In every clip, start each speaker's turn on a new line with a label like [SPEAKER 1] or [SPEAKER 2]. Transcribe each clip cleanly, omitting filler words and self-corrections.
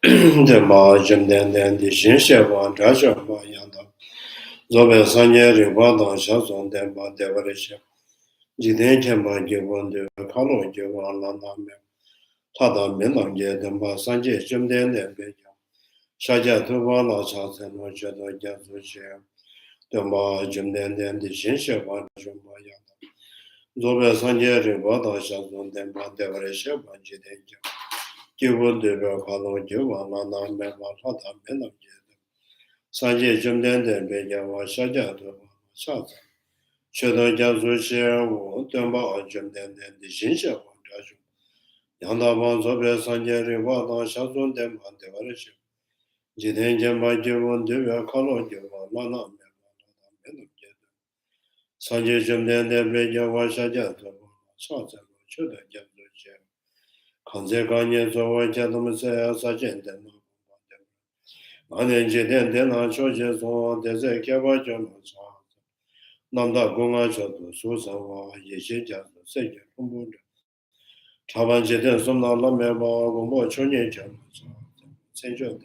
[SPEAKER 1] Ma Jim Den the Shin Shewan, Jasha Ma Yanda, Zobe Sanya Ribada, Shazon Demba Devarisha, Jiden Kemba Givon de Kalo Givan Lana Me, Tada Milan Gedemba Sanje Jim Den Beja, Shaja Tuvala Chasen, Jado Jazu Demba Jim Den the Shin Shewan, Jumba Yanda, Zobe Sanya Ribada, Shazon Demba Devarisha, Jiden Given the Kalo Givan Lana Me, Tada Milan Sanje Jumden de Beja was Shaja to Shaz. Should Jazu share one, Dumba Jumden the Shinsha one Jaju. Yanda Van Zobe Sanje Rivada Shazun dem and the Variship. Jiden Jamba Jivon Divya Kalo Jiva Lana Mena Sanje Jumden de Beja was Shaja to Shaz. Should Jazu share. Kanze Kanye Zoa Jadam say Sajen de Anenjiden de la Shoja Zon de Zekava Jono. Namda Gunga Chodo, Susawa, Yeshija, Seke, Kumbunda. Chaban Jeden Sumna Lamema, Gumbo Chunye Jam, Senjo,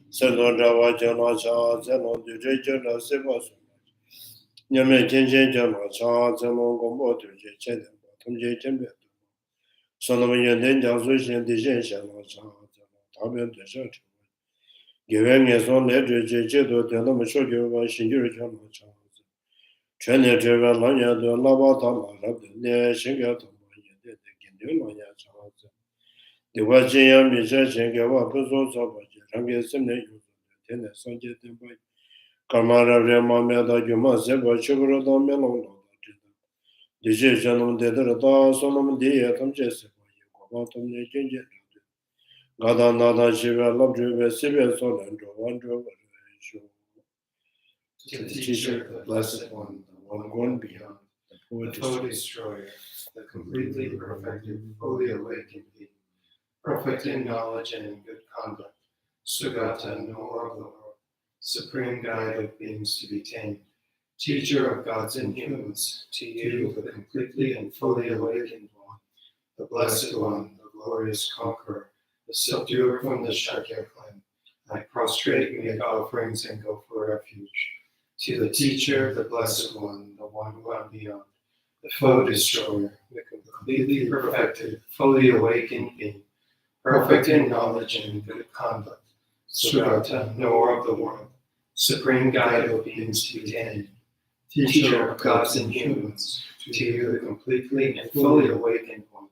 [SPEAKER 1] Seno Java Jana Cha, Zeno, the Jana Seva, Yame Jenjen Jama Cha, Zeno Gumbo to Jen, Tumje Jembe. Solomon Denja Sushin, the Jen Shana Cha, Tabian the Church. Giving us on letter Jedo, the Lama Shogu, Shinju Jama Cha. 全年这个老年的老把他马上的年性格他妈也得跟着老年这样子，对我这样比这些给我不说做不起，让给什么有天天上街登报，干嘛让人妈面的就嘛是我去不了当面弄了，知道？这些像他们在这打说他们地他们这是我有过把他们的经济，我当那他西边老这边西边所人着完着我说。
[SPEAKER 2] To the teacher, the blessed one, the one going beyond, the foe destroyer, the completely perfected, fully awakened being, perfect in knowledge and in good conduct, Sugata, knower of the world, supreme guide of beings to be tamed, teacher of gods and humans, to you, the completely and fully awakened one, the blessed one, the glorious conqueror, the subduer from the Shakya clan, I prostrate, make offerings, and go for refuge. To the teacher, the blessed one, the one gone beyond, the foe destroyer, the completely perfected, fully awakened being, perfect in knowledge and in good conduct, Sugata, knower of the world, supreme guide of beings to be tamed, teacher of gods and humans, to you the completely and fully awakened one,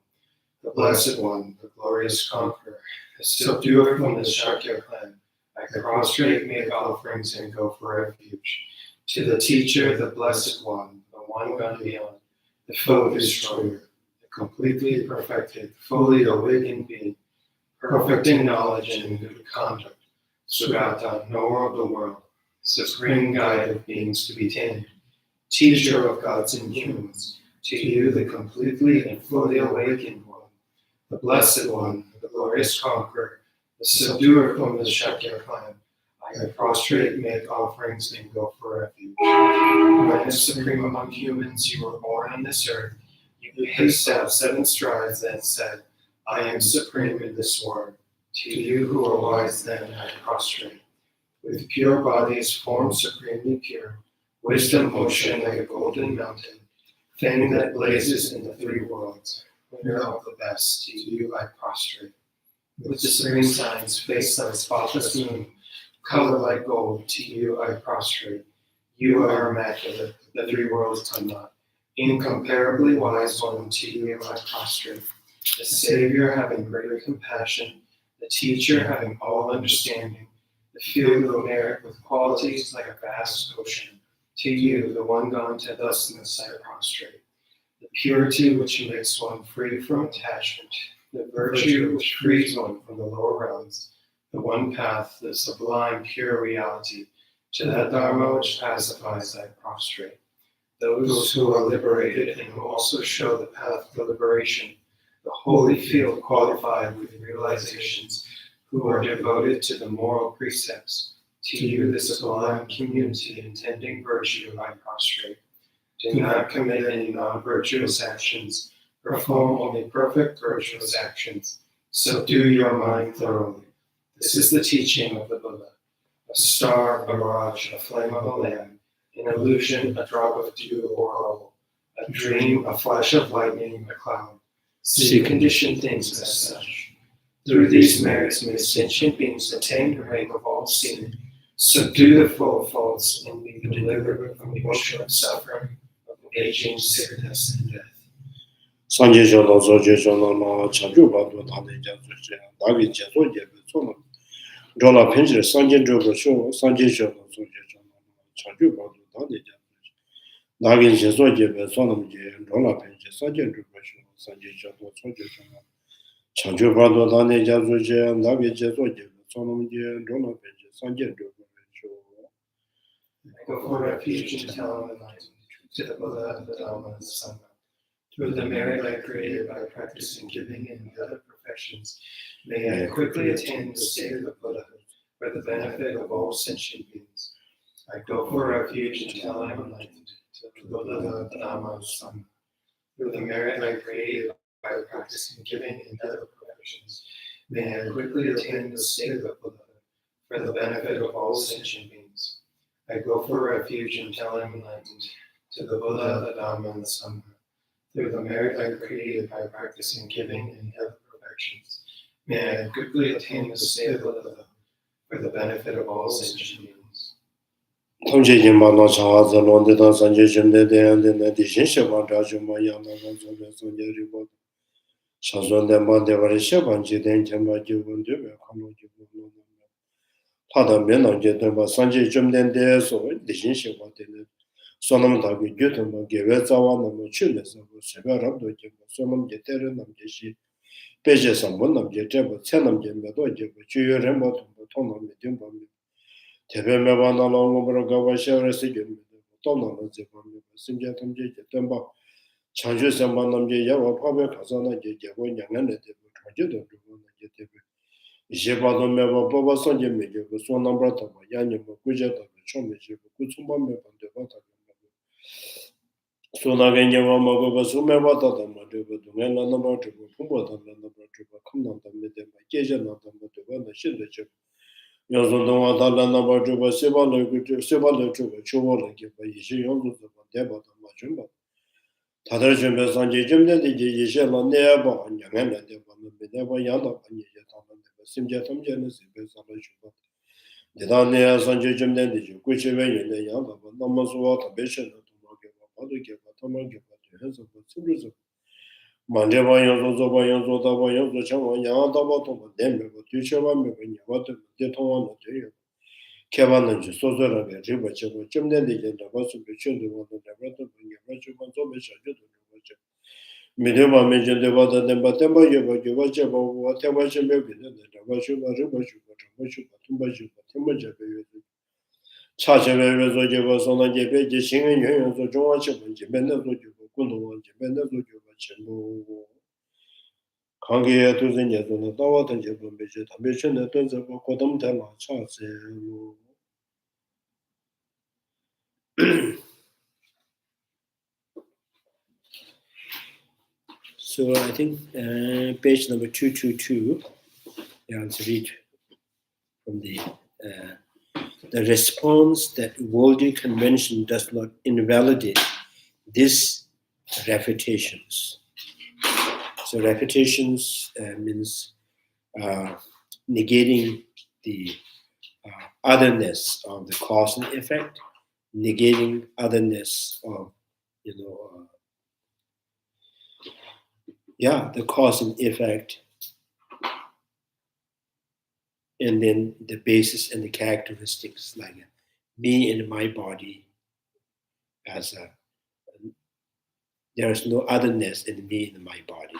[SPEAKER 2] the blessed one, the glorious conqueror, the subduer from the Shakya clan, I prostrate, make offerings, and go for refuge. To the teacher, the blessed one, the one gone beyond, the foe destroyer, the completely perfected, fully awakened being, perfect in knowledge and in good conduct, Sugata, knower of the world, supreme guide of beings to be tamed, teacher of gods and humans, to you the completely and fully awakened one, the blessed one, the glorious conqueror, the subduer from the Shakya clan, I prostrate, make offerings, and go for refuge. When as supreme among humans you were born on this earth, you paced out 7 strides, then said, I am supreme in this world. To you who are wise then I prostrate. With pure bodies formed supremely pure, wisdom motion like a golden mountain, fame that blazes in the 3 worlds, winner of the best, to you I prostrate. With the serene signs, face like spotless moon, color like gold, to you I prostrate. You are immaculate, the 3 worlds come not. Incomparably wise one, to you I prostrate. The Savior having great compassion, the Teacher having all understanding, the field of merit with qualities like a vast ocean. To you, the one gone to thusness, I prostrate. The purity which makes one free from attachment, the virtue which frees one from the lower realms, the one path, the sublime pure reality, to that Dharma which pacifies I prostrate. Those who are liberated and who also show the path to liberation, the holy field qualified with realizations, who are devoted to the moral precepts, to you the sublime community intending virtue I prostrate. Do not commit any non-virtuous actions, perform only perfect virtuous actions, Subdue your mind thoroughly. This is the teaching of the Buddha. A star, a mirage, a flame of a lamp, an illusion, a drop of dew or oil, a dream, a flash of lightning, a cloud. See conditioned things as such. Through these merits may sentient beings attain the rank of all seeing, subdue the flow of faults, and be delivered from the ocean of suffering, of aging, sickness, and death.
[SPEAKER 1] Sanje jono zoje jono ma chanju ba do ta de ja zo je da ge je zo je be so no jola penje sanje jo go sho sanje jono zoje jono ma chanju ba do ta de ja da ge je zo je be so no je jola penje sanje jo go sho sanje jono zoje jono chanju ba do ta de ja zo je da ge je zo je be so no je jola penje sanje jo go sho.
[SPEAKER 2] Go for refuge and tell to the Buddha and the Dhamma and the Sangha. Through the merit I created by practicing giving and the other perfections, may I quickly attain the state of the Buddha for the benefit of all sentient beings. I go for refuge until I am enlightened to the Buddha, the Dhamma, and the Sangha. Through the merit I created by practicing giving and the other perfections, may I quickly attain the state of the Buddha for the benefit of all sentient beings. I go for refuge until I am enlightened to the Buddha, the Dhamma, and the Sangha. Through the merit I created by practicing giving and other perfections, may I quickly attain the state of the Buddha for the benefit of all sentient beings.
[SPEAKER 1] Tamje jimba no chawa za londe da sanje jimde de ande ne di shin she ban da ju ma ya na ban zo le sanje ri bo sha zo de ma de wa ri she ban ji den chen ba ju bun de be kan lo ju bu no no ta da me na je de ba sanje jimde de so di shin she ba de ne so nam da ge ju de ma ge we za wa na mo chu le so se ba rab do je so nam je te re nam je shi pe je sam bon nam je te ba che nam je me do je ju yo ren ba to nam me dim ba me Tepe meba na longo bro gawa shevre se gyum to na lo je pam simje tamje je temba chanju samba namje ya wa phabe khasana je je bo nyang ne de bo je do do na je tepe je ba do meba bo ba son je me je bo so na bra ta ba ya ni mo ku je ta cho me je bo ku chum ba me ba de ba ta so na ge nyang ma go ba su me ba ta ta ma de bo do ne na na ba de bo pu bo ta na na ba de ba kham na ta me de ba je je na ta ma de ba na shi de je Yazondwa Dalana Bajuba Sebala Sebala Juba Chuvala Giba Yishi Yondo Deba Majumba. Tadarjumba Sanji Jumda de Yishela Neba and Yangana Deba Bedeva Yana and Yatama Simjatam Genesis Besala Juba. The Dania Sanji Jumda de Kuchiva in the Yana, but Namaswata Beshan to Mageva, Padukiva, Tamagiva, to Hens of Sibrizum. Mandeva Yozo Bayozo Davayozo Chama Yana Davato, Dembe, Tuchava, Mevanya, Deton, Kevanan Sozora, Riba Cheva, Chimney, and the Vasu Bichun, the one that never to bring a bunch of Mazobisha to the Medeva mentioned the water, then Batemba, Yuvacha, whatever she may be, the Vashu, Riba Shuba, Tumbashi, Timbaja, Chacha was on a Jebe, singing the George, Jimena, Kundu, Jimena, Chimbo. Kangi to the Yazuna Dawa and Jabon Bijit, a mission that turns up Kodam Tama, Charles. So I think page number 222, to read from the response that worldly convention does not invalidate these refutations. So refutations means negating the otherness of the cause and effect, negating otherness of, the cause and effect, and then the basis and the characteristics, like me and my body as there is no otherness in me and my body.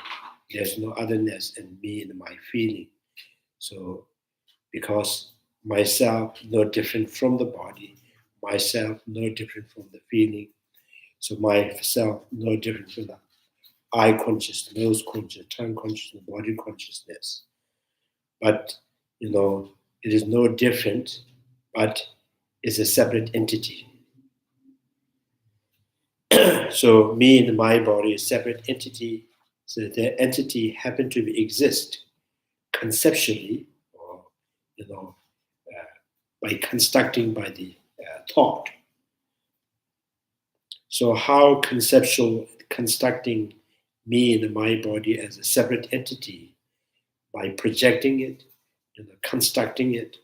[SPEAKER 1] There's no otherness in me and my feeling. So because myself no different from the body, myself no different from the feeling, so myself no different from the eye consciousness, nose consciousness, tongue consciousness, body consciousness. But it is no different, but it's a separate entity. So me and my body is a separate entity. So the entity happen to exist, conceptually, or by constructing by the thought. So how constructing me and my body as a separate entity by projecting it, constructing it,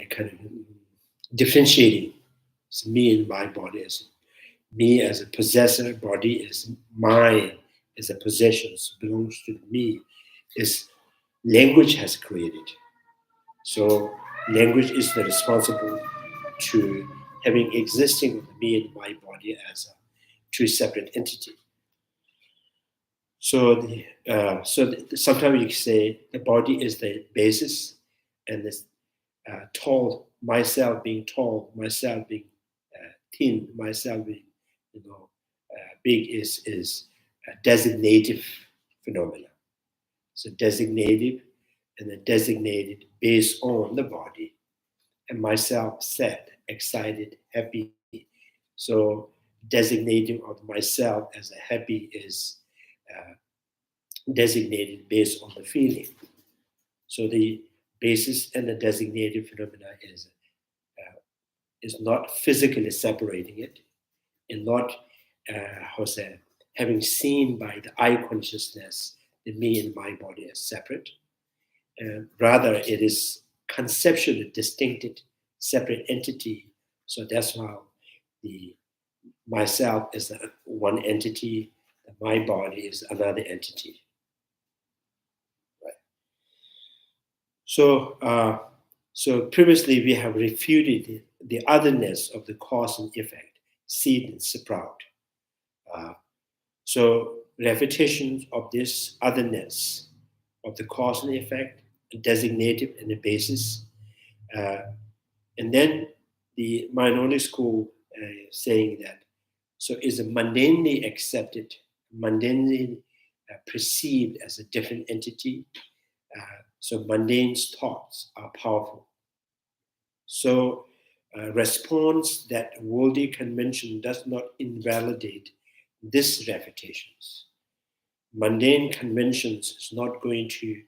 [SPEAKER 1] kind of differentiating me and my body as me as a possessor, body is mine as a possession, belongs to me, is language has created. So language is the responsible to having existing of me and my body as a two separate entity. So sometimes you can say the body is the basis, and this tall, myself being tall, myself being thin, myself being big is a designative phenomena. So designative, and then designated based on the body, and myself sad, excited, happy. So designating of myself as a happy is designated based on the feeling. So the basis and the designated phenomena is not physically separating it, and not having seen by the eye consciousness the me and my body as separate. Rather, it is conceptually distincted, separate entity. So that's how the myself is one entity, my body is another entity. Right. So previously we have refuted the otherness of the cause and effect, seed and sprout. So refutation of this otherness of the cause and effect, designative and the basis, and then the minority school saying that so is mundanely accepted, mundanely perceived as a different entity. So mundane thoughts are powerful. So response that worldly convention does not invalidate these refutations. Mundane conventions is not going to,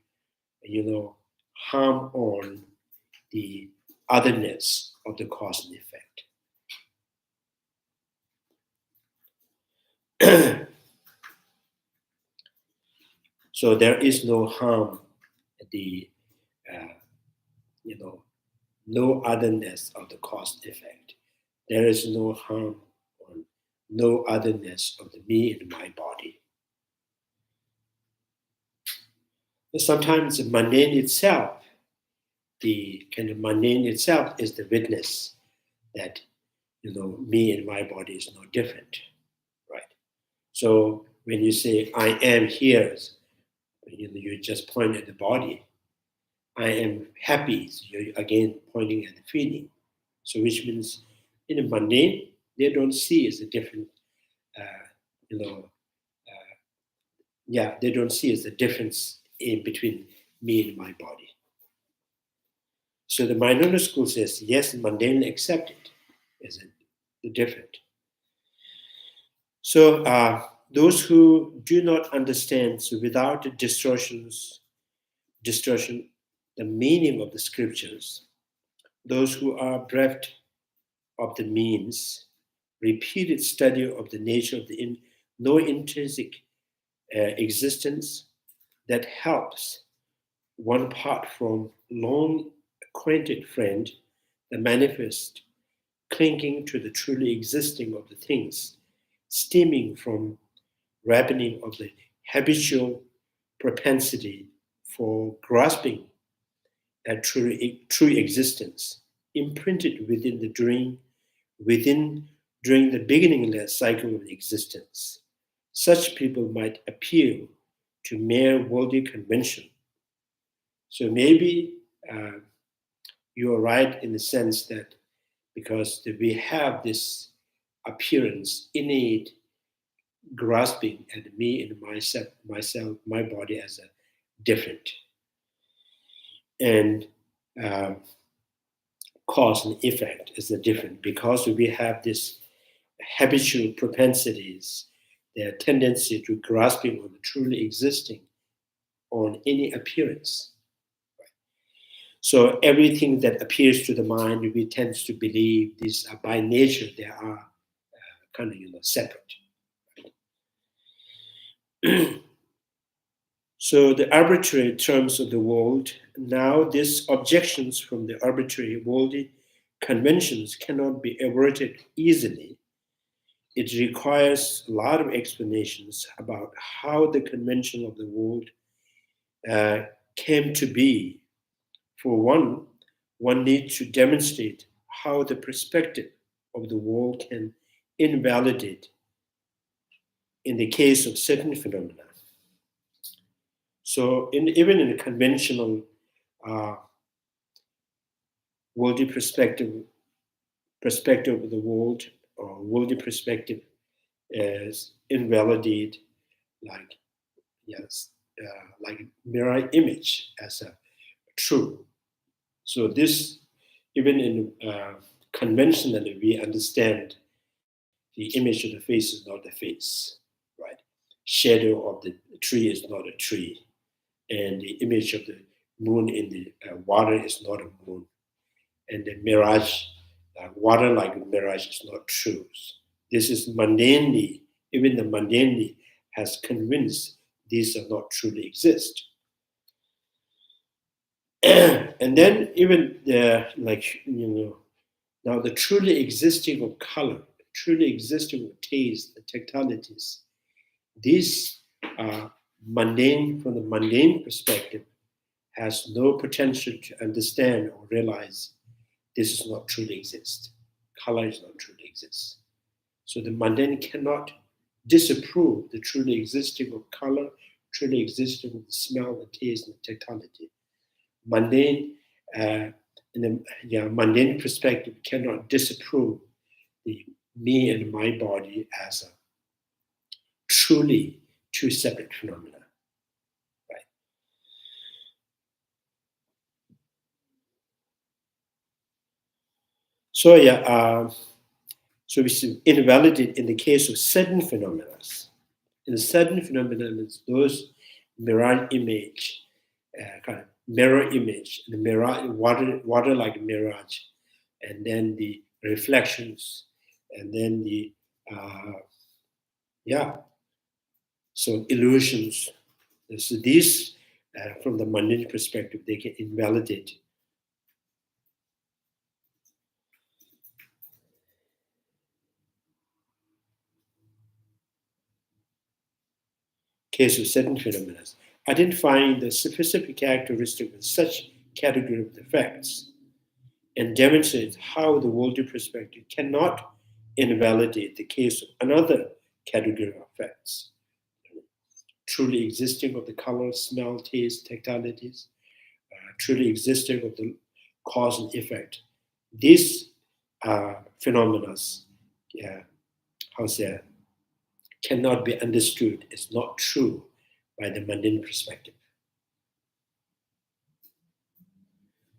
[SPEAKER 1] harm on the otherness of the cause and effect. So there is no harm, no otherness of the cause and effect. There is no harm on no otherness of the me and my body. But sometimes the mundane itself, the kind of mundane itself is the witness that, me and my body is no different, right? So when you say, I am here, you just point at the body. I am happy, so you're again pointing at the feeling. So which means in a mundane, they don't see as a different, they don't see as a difference in between me and my body. So the minority school says, yes, mundane accept it as a different. So those who do not understand, so without the distortion, the meaning of the scriptures, those who are bereft of the means, repeated study of the nature of the no intrinsic existence that helps one part from long acquainted friend, the manifest clinging to the truly existing of the things, stemming from ripening of the habitual propensity for grasping at true existence, imprinted during the beginningless cycle of existence. Such people might appeal to mere worldly convention. So maybe you are right in the sense that because we have this appearance, innate grasping at me and myself, my body as a different, and cause and effect is a different, because we have this habitual propensities
[SPEAKER 3] their tendency to grasping on the truly existing on any appearance. So everything that appears to the mind, we tend to believe these are by nature, they are kind of separate. So the arbitrary terms of the world, now these objections from the arbitrary worldly conventions cannot be averted easily. It requires a lot of explanations about how the convention of the world came to be. For one needs to demonstrate how the perspective of the world can invalidate in the case of certain phenomena. So even in a conventional worldly perspective of the world, or worldly perspective is invalidate like mirror image as a true. So this, even in conventionally, we understand the image of the face is not the face, right? Shadow of the tree is not a tree, and the image of the moon in the water is not a moon, and the mirage, water like a mirage, is not true. This is mundanely, even the mundanely has convinced these are not truly exist. And then even now the truly existing of color, truly existing of taste, the tactilities, these are mundane, from the mundane perspective, has no potential to understand or realize this is not truly exist. Color is not truly exist. So the mundane cannot disapprove the truly existing of color, truly existing of the smell, the taste, and the tactility. Mundane, in the mundane perspective, cannot disapprove the me and my body as a truly two separate phenomena. Right? So so we see invalidate in the case of certain phenomena. In certain phenomena, those mirage image, kind of mirror image, the mirage, water like mirage, and then the reflections, and then the so illusions. So these, from the mundane perspective, they can invalidate. Case of certain phenomena, identifying the specific characteristic of such category of effects, and demonstrates how the worldly perspective cannot invalidate the case of another category of effects, truly existing of the color, smell, taste, tactilities, truly existing of the cause and effect. These phenomena, cannot be understood. It's not true by the mundane perspective.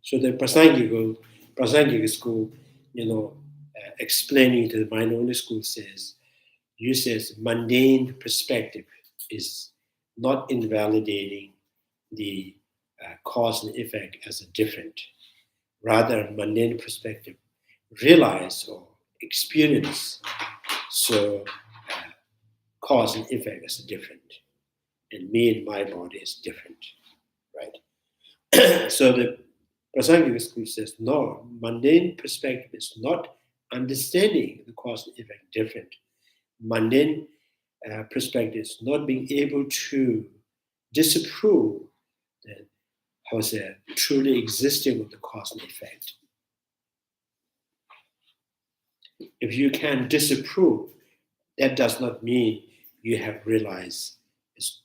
[SPEAKER 3] So the Prasangika school, explaining to the mind-only school says mundane perspective is not invalidating the cause and effect as a different. Rather, mundane perspective realize or experience cause and effect as different, and me and my body is different, right? So the Prasangika school says, no, mundane perspective is not understanding the cause and effect different. Mundane perspective is not being able to disapprove the truly existing of the cause and effect. If you can disapprove, that does not mean you have realized it's.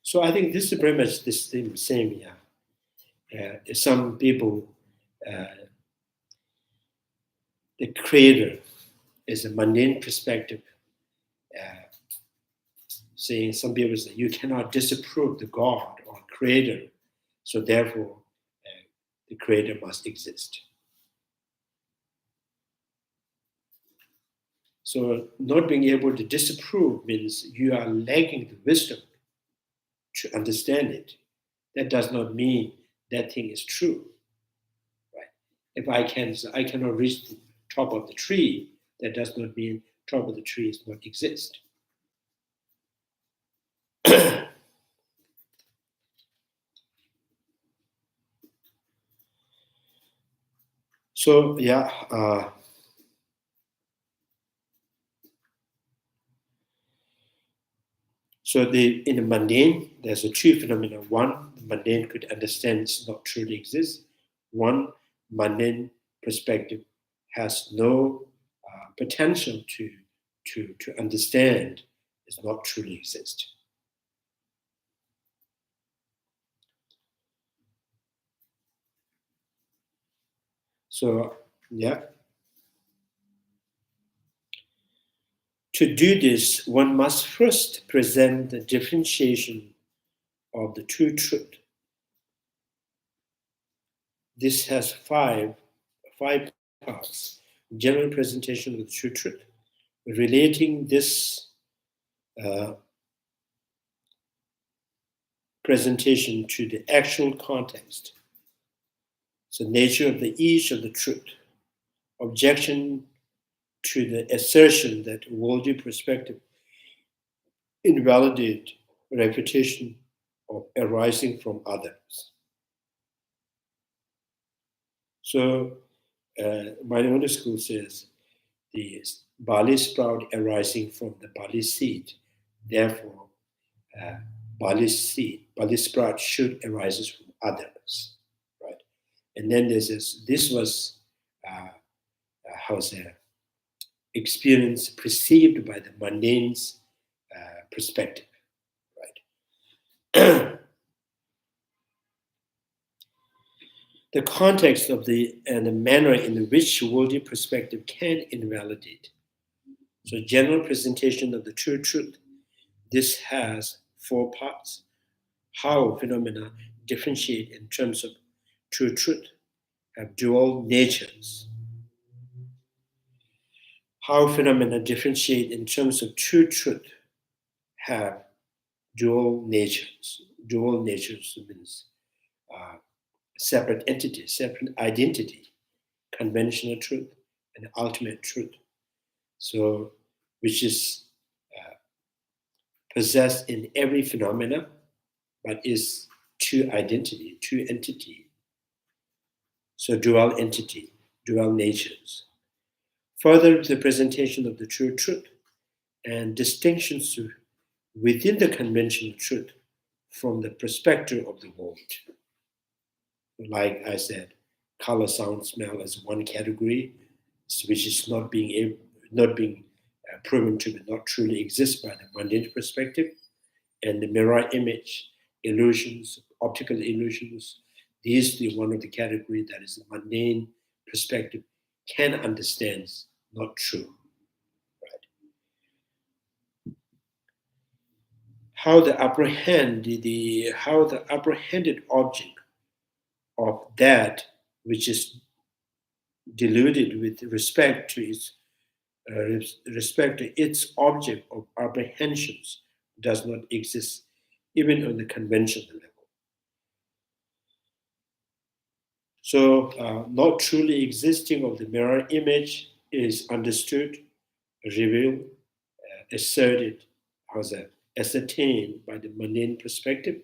[SPEAKER 3] So I think this is very much the same. Some people, the creator is a mundane perspective, saying some people say you cannot disapprove the God or creator, so therefore the creator must exist. So not being able to disapprove means you are lacking the wisdom to understand it. That does not mean that thing is true. Right? If I cannot reach the top of the tree, that does not mean top of the tree does not exist. So so in the mundane, there's a two phenomena. One, the mundane could understand it's not truly exists. One, mundane perspective has no potential to understand it's not truly exist. So to do this, one must first present the differentiation of the true truth. This has five parts. General presentation of the true truth, relating this presentation to the actual context. So nature of the each of the truth. Objection to the assertion that worldview perspective invalidate reputation of arising from others. So my own school says the barley sprout arising from the barley seed. Therefore, barley sprout should arise from others, right? And then there's this was experience perceived by the mundane's perspective, right? The context of and the manner in which worldly perspective can invalidate. So general presentation of the true truth. This has four parts. How phenomena differentiate in terms of true truth, have dual natures. How phenomena differentiate in terms of true truth have dual natures. Dual natures means separate entity, separate identity, conventional truth, and ultimate truth. So, which is possessed in every phenomena, but is two identity, two entity. So dual entity, dual natures. Further, the presentation of the true truth and distinctions within the conventional truth from the perspective of the world. Like I said, color, sound, smell as one category, which is not being proven to not truly exist by the mundane perspective, and the mirror image, illusions, optical illusions. These are one of the category that is the mundane perspective can understand is not true. Right? How the apprehended object of that which is deluded with respect to its object of apprehensions does not exist even on the conventional level. So not truly existing of the mirror image is understood, revealed, asserted, ascertained by the mundane perspective.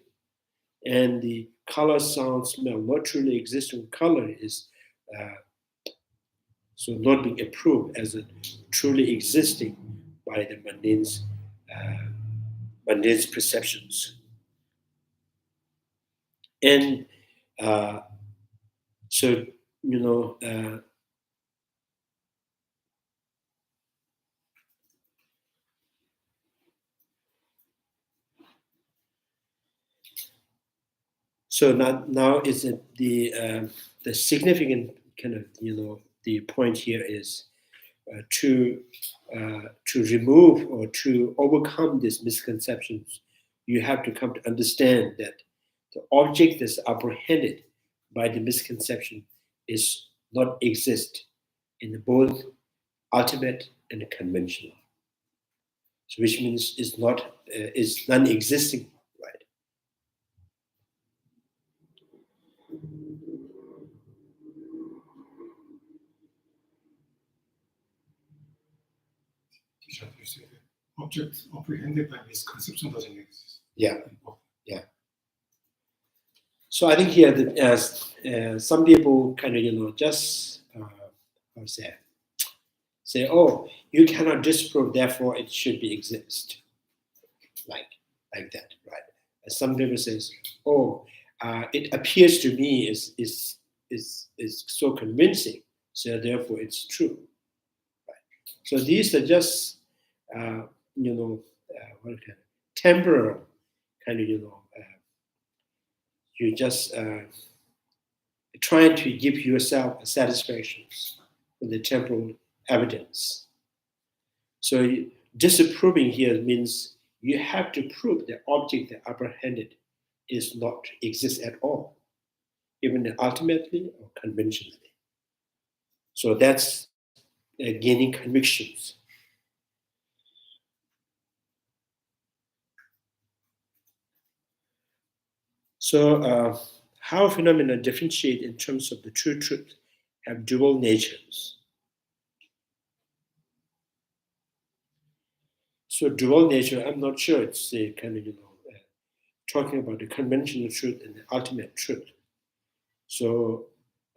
[SPEAKER 3] And the color, sound, smell, not truly existing color is so not being approved as a truly existing by the mundane's perceptions. And so, so now is the significant kind of the point here is to remove or to overcome these misconceptions. You have to come to understand that the object that's apprehended by the misconception is not exist in both ultimate and conventional. So which means it's not, it's non-existing, right?
[SPEAKER 2] Object apprehended by misconception doesn't exist.
[SPEAKER 3] Yeah. So I think here that some people kind of just how to say, oh, you cannot disprove, therefore it should be exist, like that, right? And some people says, oh, it appears to me is so convincing, so therefore it's true, right? So these are just what kind of temporal kind of you just trying to give yourself a satisfaction with the temporal evidence. So disapproving here means you have to prove the object that apprehended is not exist at all, even ultimately or conventionally. So that's gaining convictions. So how phenomena differentiate in terms of the true truth have dual natures. So dual nature, I'm not sure it's a kind of talking about the conventional truth and the ultimate truth. So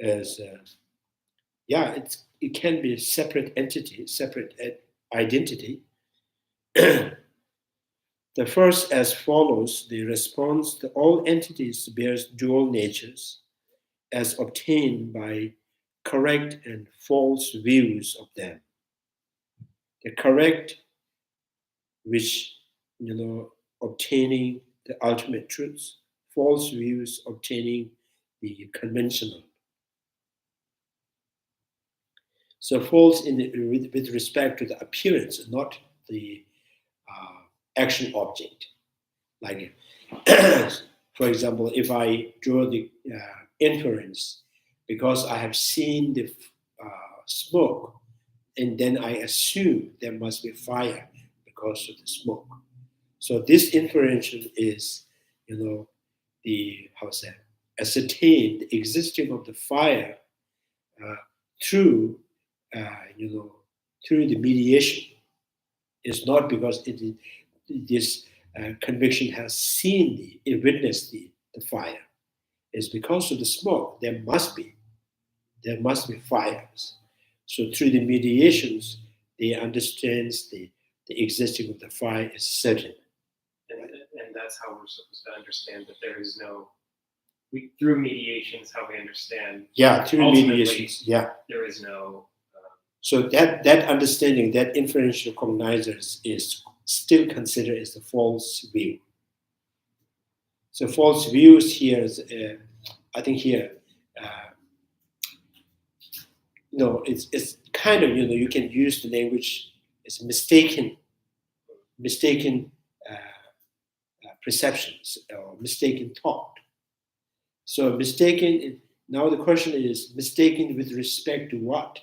[SPEAKER 3] as it can be a separate entity, separate identity. The first as follows: the response to all entities bears dual natures as obtained by correct and false views of them. The correct, which obtaining the ultimate truths, false views obtaining the conventional. So false with respect to the appearance, not the action object. Like, for example, if I draw the inference because I have seen the smoke, and then I assume there must be fire because of the smoke. So this inference is, ascertain the existence of the fire through the mediation. It's not because this conviction has seen witnessed the fire. It's because of the smoke. There must be fires. So through the mediations, they understand the existence of the fire is certain.
[SPEAKER 4] And that's how we're supposed to understand that there is no. Through mediations, how we understand.
[SPEAKER 3] Yeah, through mediations. Yeah,
[SPEAKER 4] there is no.
[SPEAKER 3] So that understanding, that inferential cognizers is still considered as the false view. So false views here is, I think here, it's kind of you can use the language as mistaken perceptions or mistaken thought. So mistaken. Now the question is mistaken with respect to what?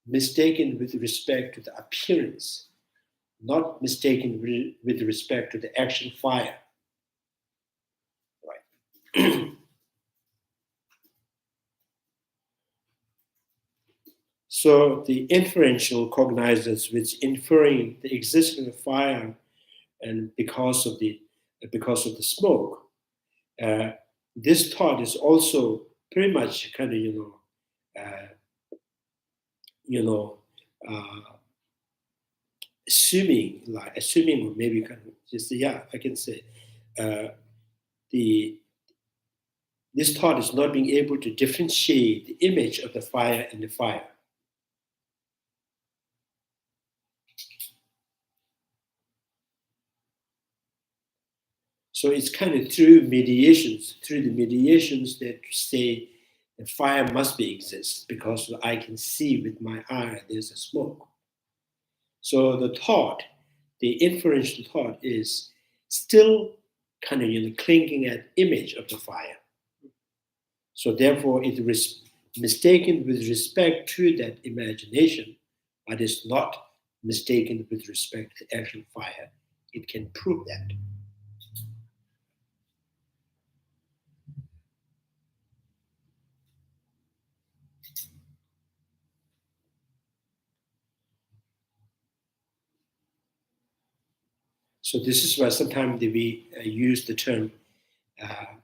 [SPEAKER 3] Mistaken with respect to the appearance, not mistaken with respect to the action fire. Right. So the inferential cognizers, which inferring the existence of fire, and because of the smoke, this thought is also pretty much kind of assuming or maybe kind of just I can say this thought is not being able to differentiate the image of the fire and the fire. So it's kind of through the mediations that say the fire must exist because I can see with my eye there's a smoke. So the inferential thought is still kind of clinging at image of the fire. So therefore it is mistaken with respect to that imagination, but it's not mistaken with respect to actual fire. It can prove that. So this is why sometimes we use the term, how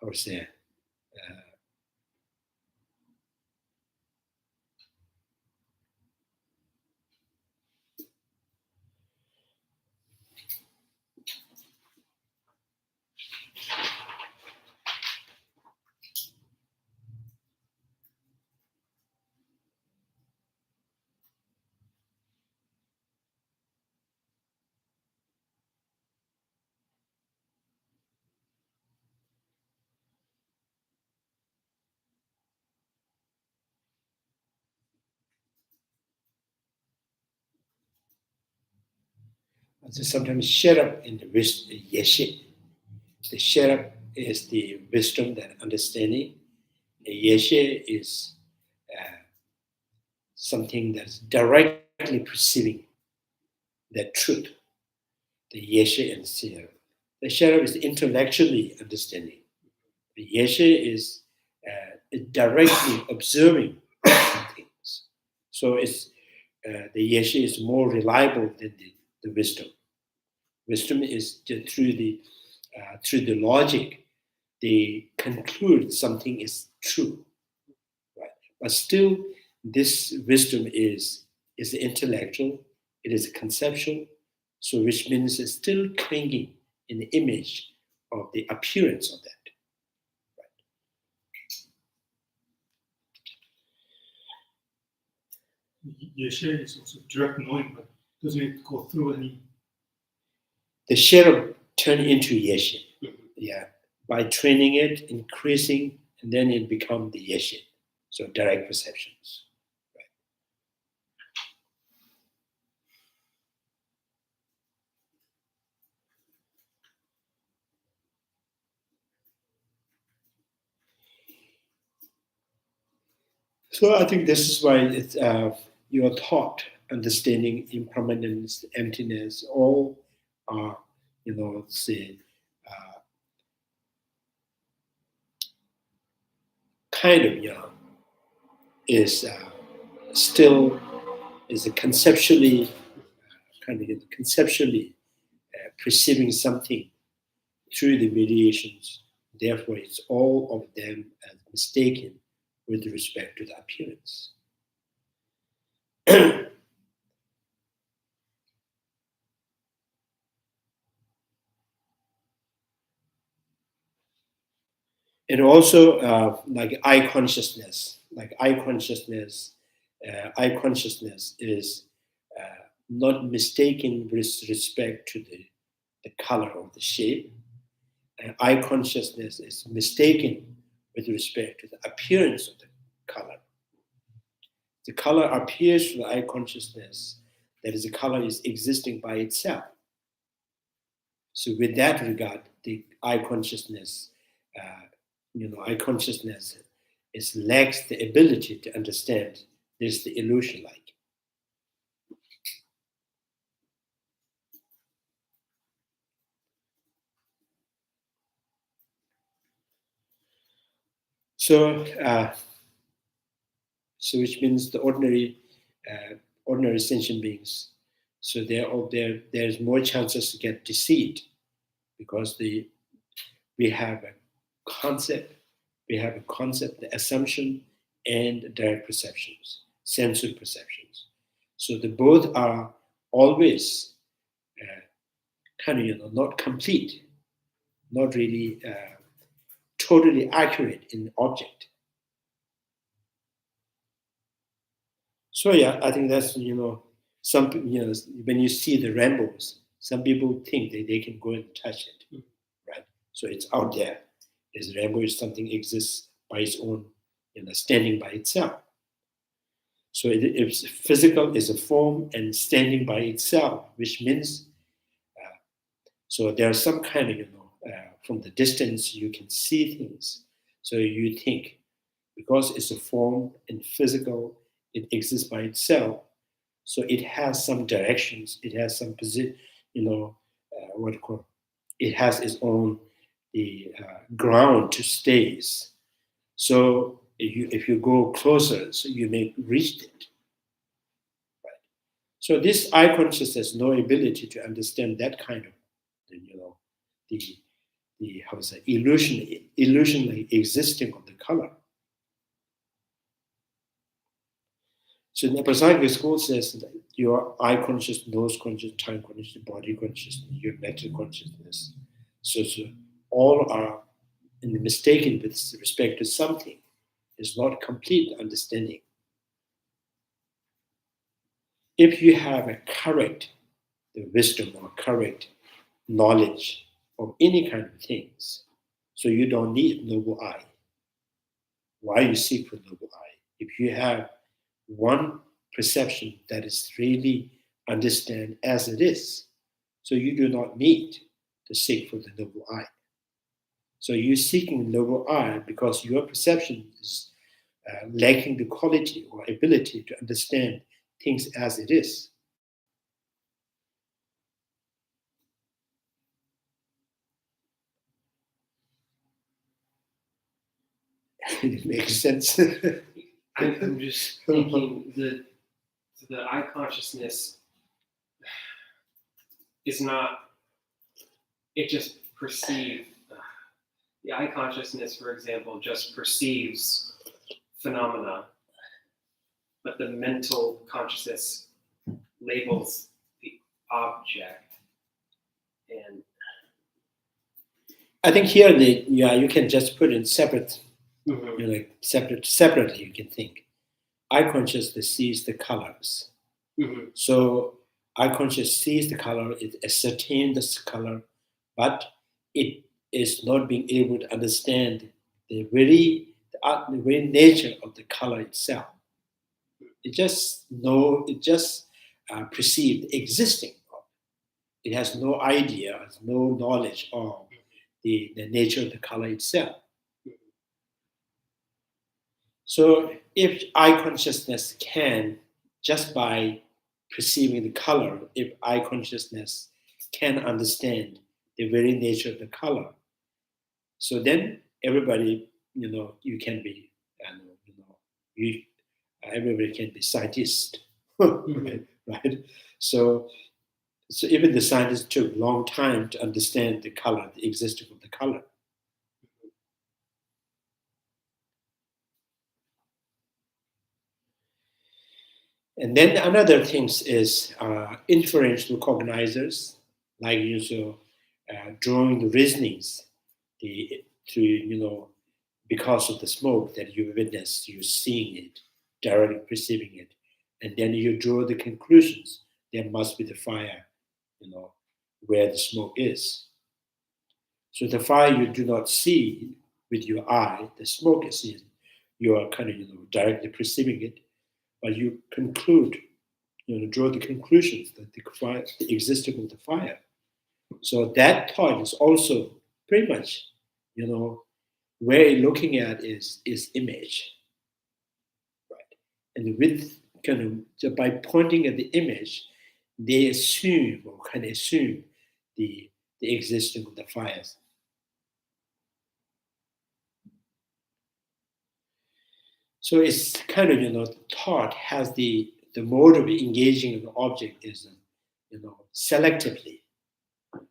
[SPEAKER 3] to say, sometimes shut up in the yeshe. The shut up is the wisdom, that understanding. The yeshe is something that's directly perceiving that truth. The yeshe and seer. The shut up is intellectually understanding. The yeshe is directly observing things. So it's the yeshe is more reliable than the wisdom. Wisdom is just through the logic, they conclude something is true, right? But still, this wisdom is intellectual, it is conceptual, so which means it's still clinging in the image of the appearance of that.
[SPEAKER 2] Yeshe is also direct knowing, but doesn't it go through any?
[SPEAKER 3] The shadow turn into yeshe, yeah, by training it, increasing, and then it become the yeshe, so direct perceptions. Right. So I think this is why it's, you are taught understanding impermanence, emptiness, all are, say, kind of, is still is a conceptually perceiving something through the mediations. Therefore, it's all of them as mistaken with respect to the appearance. And also, like eye consciousness, eye consciousness is not mistaken with respect to the color of the shape. And eye consciousness is mistaken with respect to the appearance of the color. The color appears to the eye consciousness, that is, the color is existing by itself. So with that regard, the eye consciousness, lacks the ability to understand this the illusion like. So, which means the ordinary sentient beings. So there's more chances to get deceived because we have a concept, the assumption, and direct perceptions, sensory perceptions. So the both are always not complete, not really totally accurate in the object. So yeah, I think that's some when you see the rainbows, some people think that they can go and touch it, right? So it's out there. This rainbow is something exists by its own, standing by itself. So it's physical is a form and standing by itself, which means so there's some kind of from the distance you can see things. So you think because it's a form and physical, it exists by itself. So it has some directions. It has some position. It has its own ground to stays. So if you go closer, so you may reach it. Right? So this eye consciousness has no ability to understand that kind of, the how to say, illusionally existing of the color. So in the Prasangika school says that your eye consciousness, nose consciousness, tongue consciousness, body consciousness, your mental consciousness. So all are mistaken with respect to something. It's not complete understanding. If you have a correct wisdom or correct knowledge of any kind of things, so you don't need noble eye. Why you seek for noble eye? If you have one perception that is really understand as it is, so you do not need to seek for the noble eye. So you're seeking noble eye because your perception is lacking the quality or ability to understand things as it is. It makes sense.
[SPEAKER 4] I'm just thinking the eye consciousness is not, it just perceives, the eye consciousness, for example, just perceives phenomena, but the mental consciousness labels the object. And
[SPEAKER 3] I think here you can just put in separate, separately you can think. Eye consciousness sees the colors. So eye consciousness sees the color, it ascertains this color, but it is not being able to understand the very nature of the color itself. It just perceives existing. It has no idea, has no knowledge of the nature of the color itself. So if eye consciousness can, just by perceiving the color, if eye consciousness can understand the very nature of the color, so then everybody, you can be, everybody can be scientist, right? So even the scientists took a long time to understand the color, the existence of the color. And then another things is inferential cognizers, like drawing the reasonings through, because of the smoke that you witness, you're seeing it, directly perceiving it, and then you draw the conclusions. There must be the fire, where the smoke is. So the fire you do not see with your eye, the smoke is seen. You are kind of directly perceiving it, but you conclude, draw the conclusions that the existence of the fire. So that thought is also pretty much, where you're looking at is image, right? And with by pointing at the image, they assume or can assume the existence of the fires. So it's kind of, thought has the mode of engaging an object is, selectively.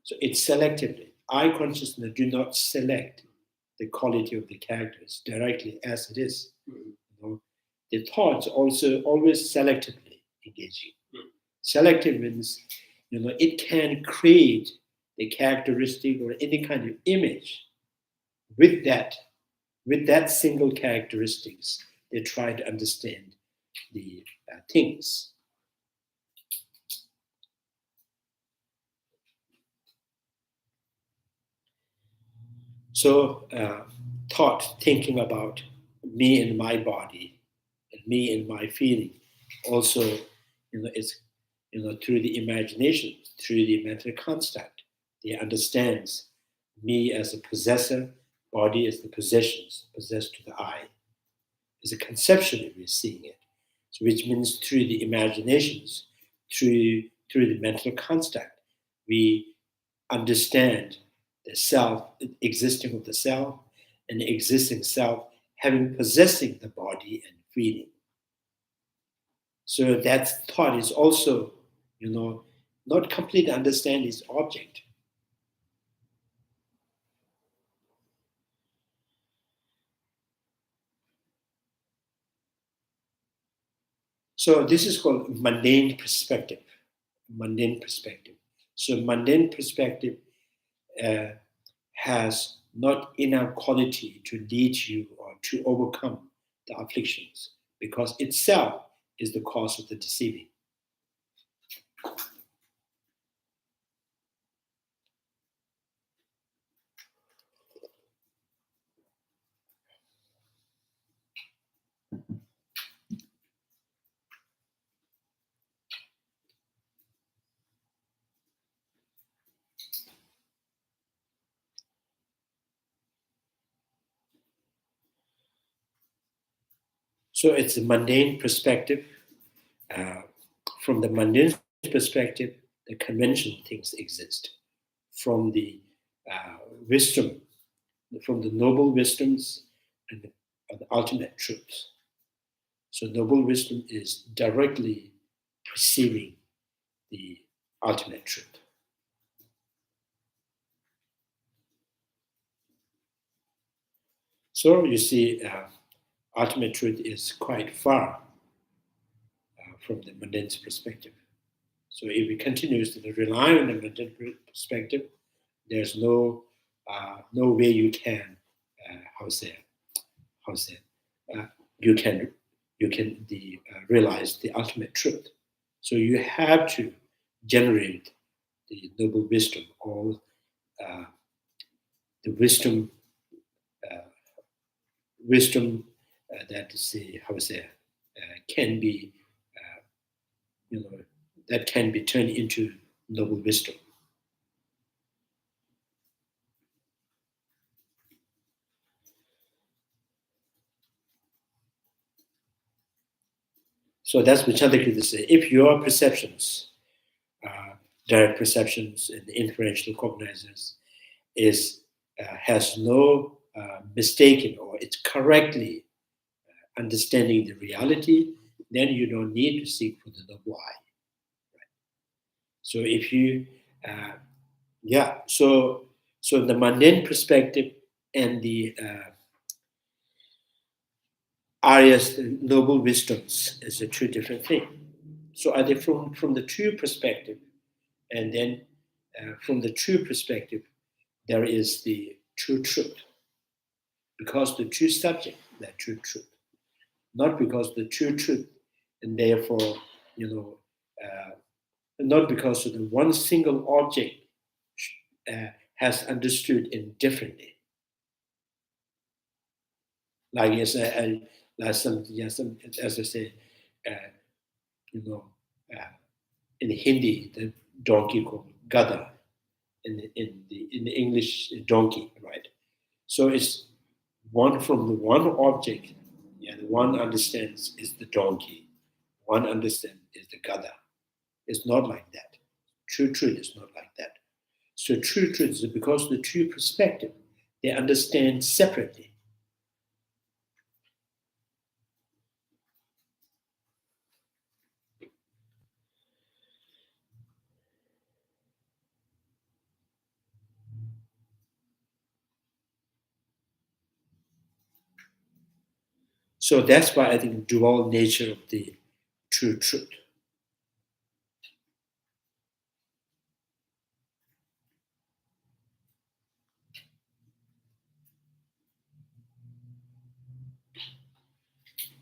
[SPEAKER 3] So it's selectively. Eye consciousness do not select the quality of the characters directly as it is. The thoughts also always selectively engaging. Selective means, it can create the characteristic or any kind of image with that single characteristics. They try to understand the things. So thinking about me and my body, and me and my feeling, also, it's through the imagination, through the mental construct, they understands me as a possessor, body as the possessions, possessed to the eye. Is a conceptually we're seeing it. So which means through the imaginations, through the mental construct, we understand the self, existing of the self, and the existing self having possessing the body and feeling. So that thought is also, not completely understand its object. So this is called mundane perspective. Mundane perspective. So mundane perspective has not enough quality to lead you or to overcome the afflictions, because itself is the cause of the deceiving. So it's a mundane perspective. From the mundane perspective, the conventional things exist. From the wisdom, from the noble wisdoms and the ultimate truths. So noble wisdom is directly perceiving the ultimate truth. So you see, ultimate truth is quite far from the mundane perspective. So if we continuously rely on the mundane perspective, there's no way you can you can realize the ultimate truth. So you have to generate the noble wisdom, or the wisdom that can be that can be turned into noble wisdom. So that's what Chandrakirti says. If your perceptions, direct perceptions and inferential cognizance, has no mistaken, or it's correctly understanding the reality, then you don't need to seek for the noble I. Right? So if you, so the mundane perspective and the Arya's noble wisdoms is a two different thing. So are they from the true perspective, and then from the true perspective, there is the true truth, because the true subject, that true truth, not because the true truth, and therefore, not because of the one single object has understood indifferently. Like as I say, in Hindi, the donkey called gada, in the English donkey, right? So it's one from the one object, the one understands is the donkey, one understands is the gada. It's not like that. True truth is not like that. So true truth is because the true perspective, they understand separately. So that's why I think dual nature of the true truth.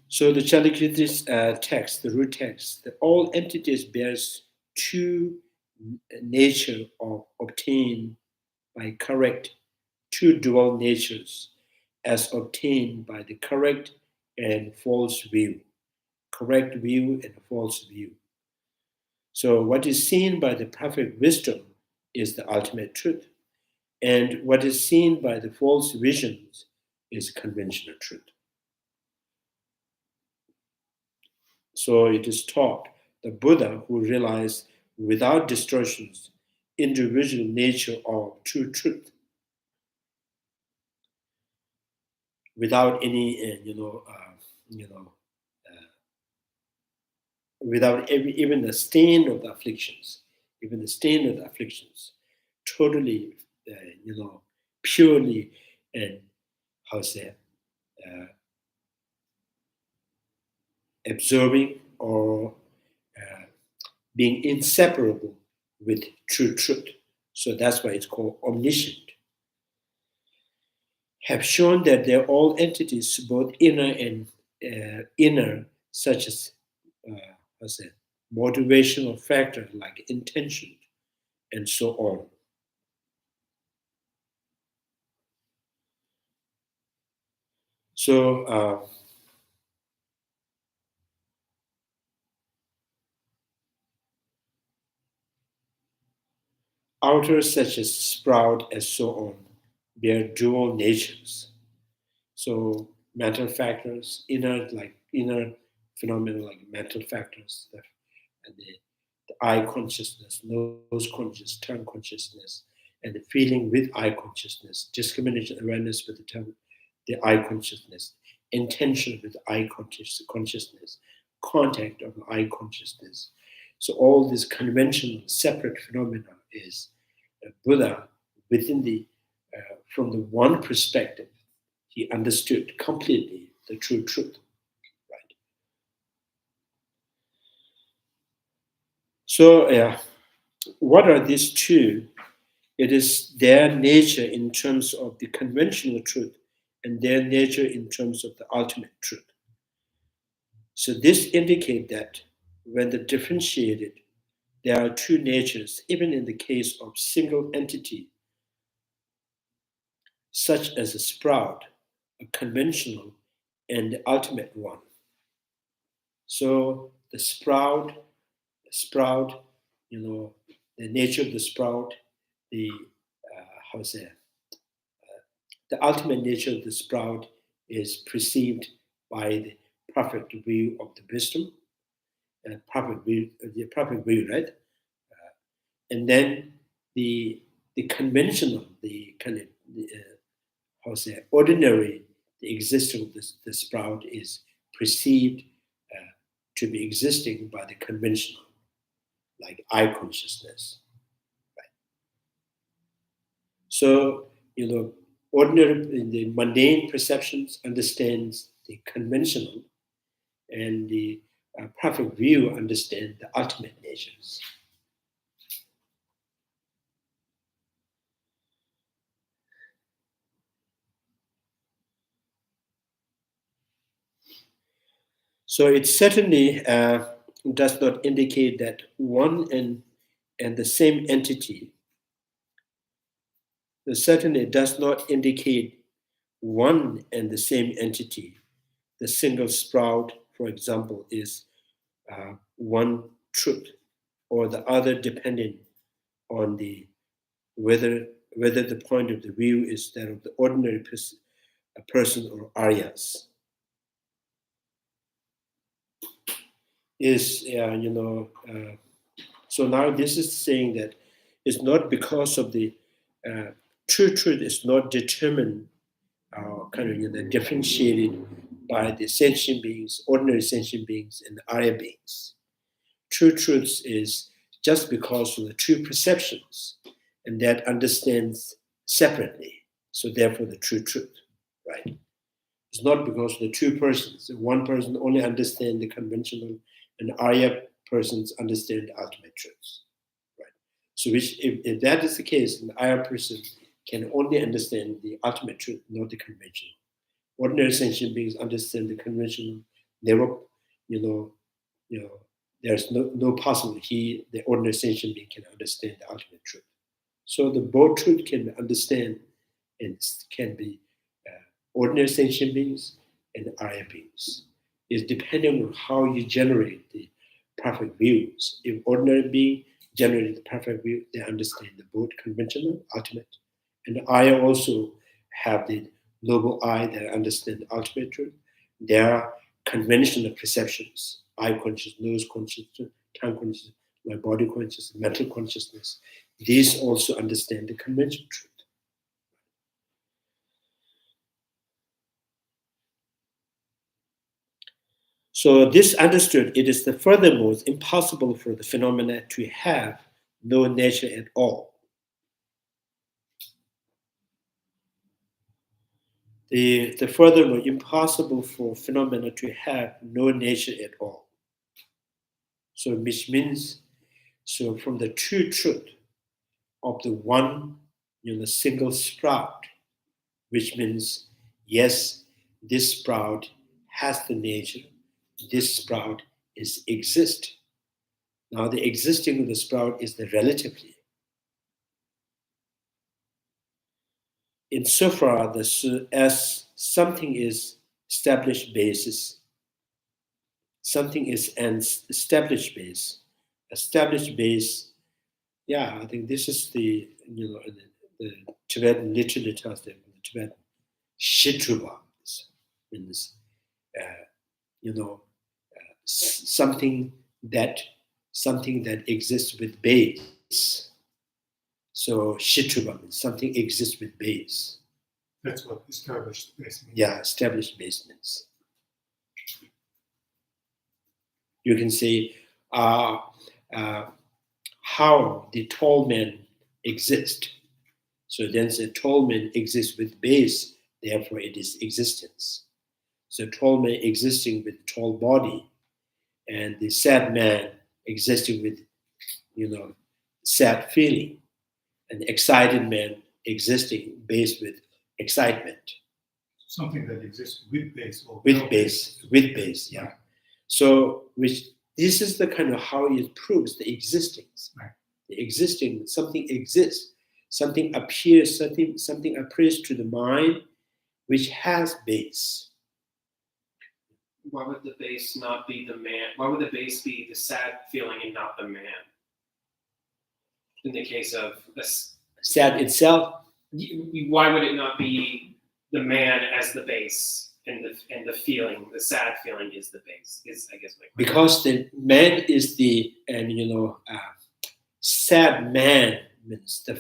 [SPEAKER 3] So the Chandrakirti's text, the root text, that all entities bears two nature of obtained by correct, two dual natures as obtained by the correct and false view. Correct view and false view. So what is seen by the perfect wisdom is the ultimate truth. And what is seen by the false visions is conventional truth. So it is taught the Buddha who realized without distortions individual nature of true truth, without any without even the stain of the afflictions, totally, purely, and absorbing or being inseparable with true truth. So that's why it's called omniscient. Have shown that they're all entities, both inner and inner, such as motivational factor like intention and so on. So outer such as sprout and so on bear dual natures. So mental factors, inner phenomena like mental factors, and the eye consciousness, nose consciousness, tongue consciousness, and the feeling with eye consciousness, discrimination awareness with the tongue, the eye consciousness, intention with eye consciousness, contact of eye consciousness. So all these conventional separate phenomena is Buddha within from the one perspective, he understood completely the true truth. Right. So what are these two? It is their nature in terms of the conventional truth and their nature in terms of the ultimate truth. So this indicates that when they're differentiated, there are two natures, even in the case of single entity, such as a sprout, a conventional, and the ultimate one. So the sprout, the nature of the sprout, the the ultimate nature of the sprout is perceived by the perfect view of the wisdom, and the perfect view, right? And then the conventional, the kind of ordinary, the existence of the sprout is perceived to be existing by the conventional, like eye consciousness. Right? So, ordinary, in the mundane perceptions understands the conventional, and the perfect view understands the ultimate natures. So it certainly does not indicate that one and the same entity. It certainly does not indicate one and the same entity. The single sprout, for example, is one truth, or the other depending on the whether the point of the view is that of the ordinary person or Aryas. So now this is saying that it's not because of the true truth is not determined differentiated by the sentient beings, ordinary sentient beings, and the Arya beings. True truth is just because of the true perceptions, and that understands separately. So therefore, the true truth, right? It's not because the two persons. One person only understands the conventional, and Arya persons understand the ultimate truths, right? So, if that is the case, the Arya person can only understand the ultimate truth, not the conventional. Ordinary sentient beings understand the conventional. Never, there's no possible the ordinary sentient being can understand the ultimate truth. So the both truth can be understand and can be ordinary sentient beings and Arya beings. It's depending on how you generate the perfect views. If ordinary being generated the perfect view, they understand the both conventional, ultimate. And the Arya also have the noble eye that understand the ultimate truth. Their conventional perceptions, eye consciousness, nose consciousness, tongue consciousness, my body consciousness, mental consciousness. These also understand the conventional truth. So this understood, it is the furthermore impossible for the phenomena to have no nature at all. The furthermore impossible for phenomena to have no nature at all. So which means, so from the true truth of the one, single sprout, which means, yes, this sprout has the nature, this sprout is exist. Now the existing of the sprout is the relatively. Insofar as something is established basis, something is an established base. Established base, yeah, I think this is the Tibetan literally tells them, the Tibetan Shitruba means something that exists with base. So Shitruba means something exists with base.
[SPEAKER 2] That's what established base means.
[SPEAKER 3] Yeah, established base means. You can say how the tall man exists. So then the tall man exists with base, therefore it is existence. So tall man existing with tall body, and the sad man existing with, sad feeling, and the excited man existing based with excitement.
[SPEAKER 2] Something that exists with base. Or
[SPEAKER 3] with base, yeah. So this is the kind of how it proves the existence.
[SPEAKER 2] Right.
[SPEAKER 3] The existing, something exists, something appears, something appears to the mind which has base.
[SPEAKER 4] Why would the base not be the man? Why would the base be the sad feeling and not the man? In the case of this,
[SPEAKER 3] Sad itself.
[SPEAKER 4] why would it not be the man as the base and the feeling, the sad feeling is the base? Is I guess my question.
[SPEAKER 3] Because the man is the sad man means the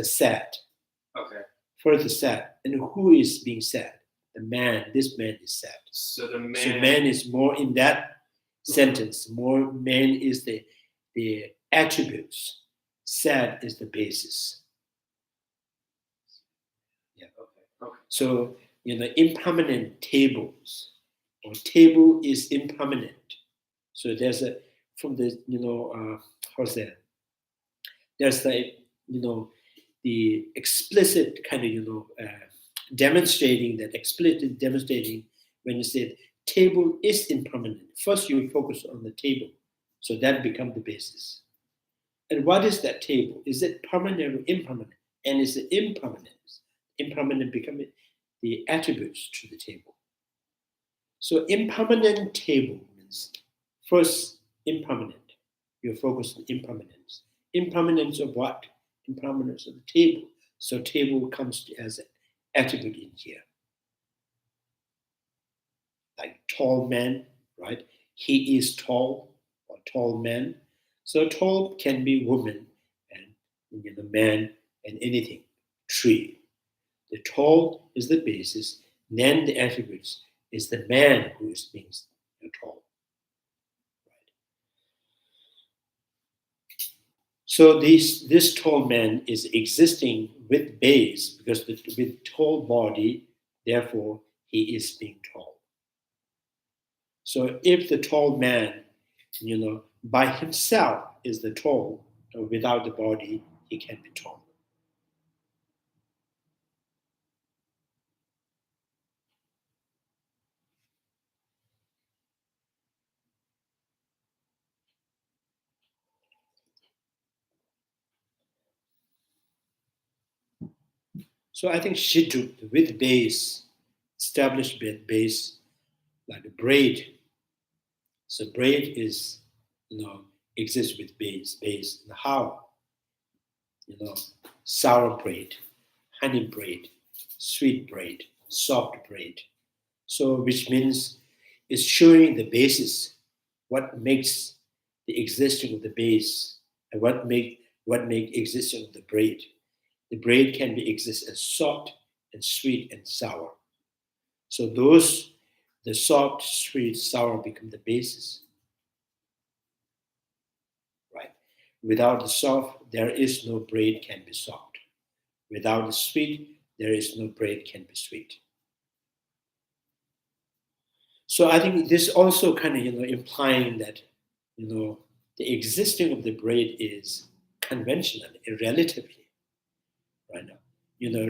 [SPEAKER 3] sad.
[SPEAKER 4] Okay.
[SPEAKER 3] First the sad, and who is being sad? The man. This man is sad.
[SPEAKER 4] So the man.
[SPEAKER 3] So man is more in that sentence. More man is the attributes. Sad is the basis. Yeah.
[SPEAKER 4] Okay.
[SPEAKER 3] So impermanent tables, or table is impermanent. So there's from the how's that? There's the explicit kind of demonstrating when you say table is impermanent. First you focus on the table, so that becomes the basis. And what is that table? Is it permanent or impermanent? And is it impermanent? Impermanent becoming the attributes to the table. So impermanent table means first impermanent. You focus on impermanence. Impermanence of what? Impermanence of the table. So table comes as an attribute in here. Like tall man, right? He is tall, or tall man. So tall can be woman and man and anything, tree. The tall is the basis, then the attributes is the man who is being tall. Right. So this tall man is existing with base because with tall body, therefore he is being tall. So if the tall man, by himself is the tall, without the body, he can be tall. So I think Shiddu, with base, established base, like a braid. So braid is, exists with base. And how? Sour braid, honey braid, sweet braid, soft braid. So which means is showing the basis, what makes the existence of the base, and what make existence of the braid. The braid can be exist as soft and sweet and sour. So the soft, sweet, sour become the basis. Right? Without the soft, there is no braid can be soft. Without the sweet, there is no braid can be sweet. So I think this also kind of implying that the existing of the braid is conventional, relatively, right now.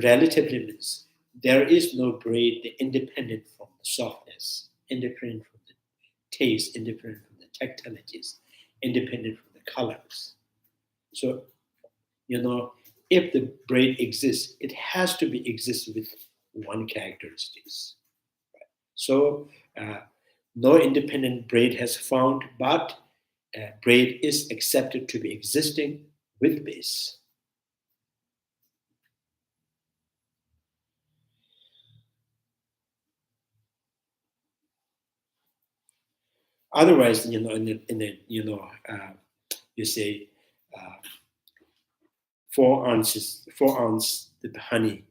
[SPEAKER 3] Relatively means there is no braid independent from the softness, independent from the taste, independent from the tactilities, independent from the colors. So, if the braid exists, it has to be exist with one characteristics. So, no independent braid has found, but braid is accepted to be existing with base. Otherwise, you say 4 ounces the honey,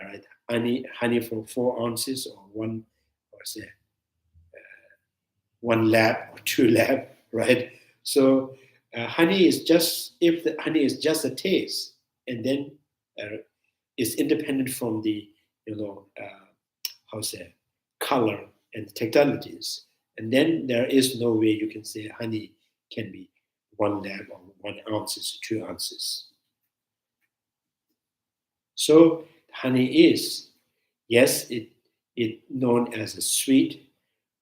[SPEAKER 3] right? Honey for 4 ounces, or say 1 lab or 2 lab, right? So honey is just, if the honey is just a taste, and then is independent from the color and tactilities, and then there is no way you can say honey can be 1 lab or 1 ounces, 2 ounces. So honey is, yes, it known as a sweet,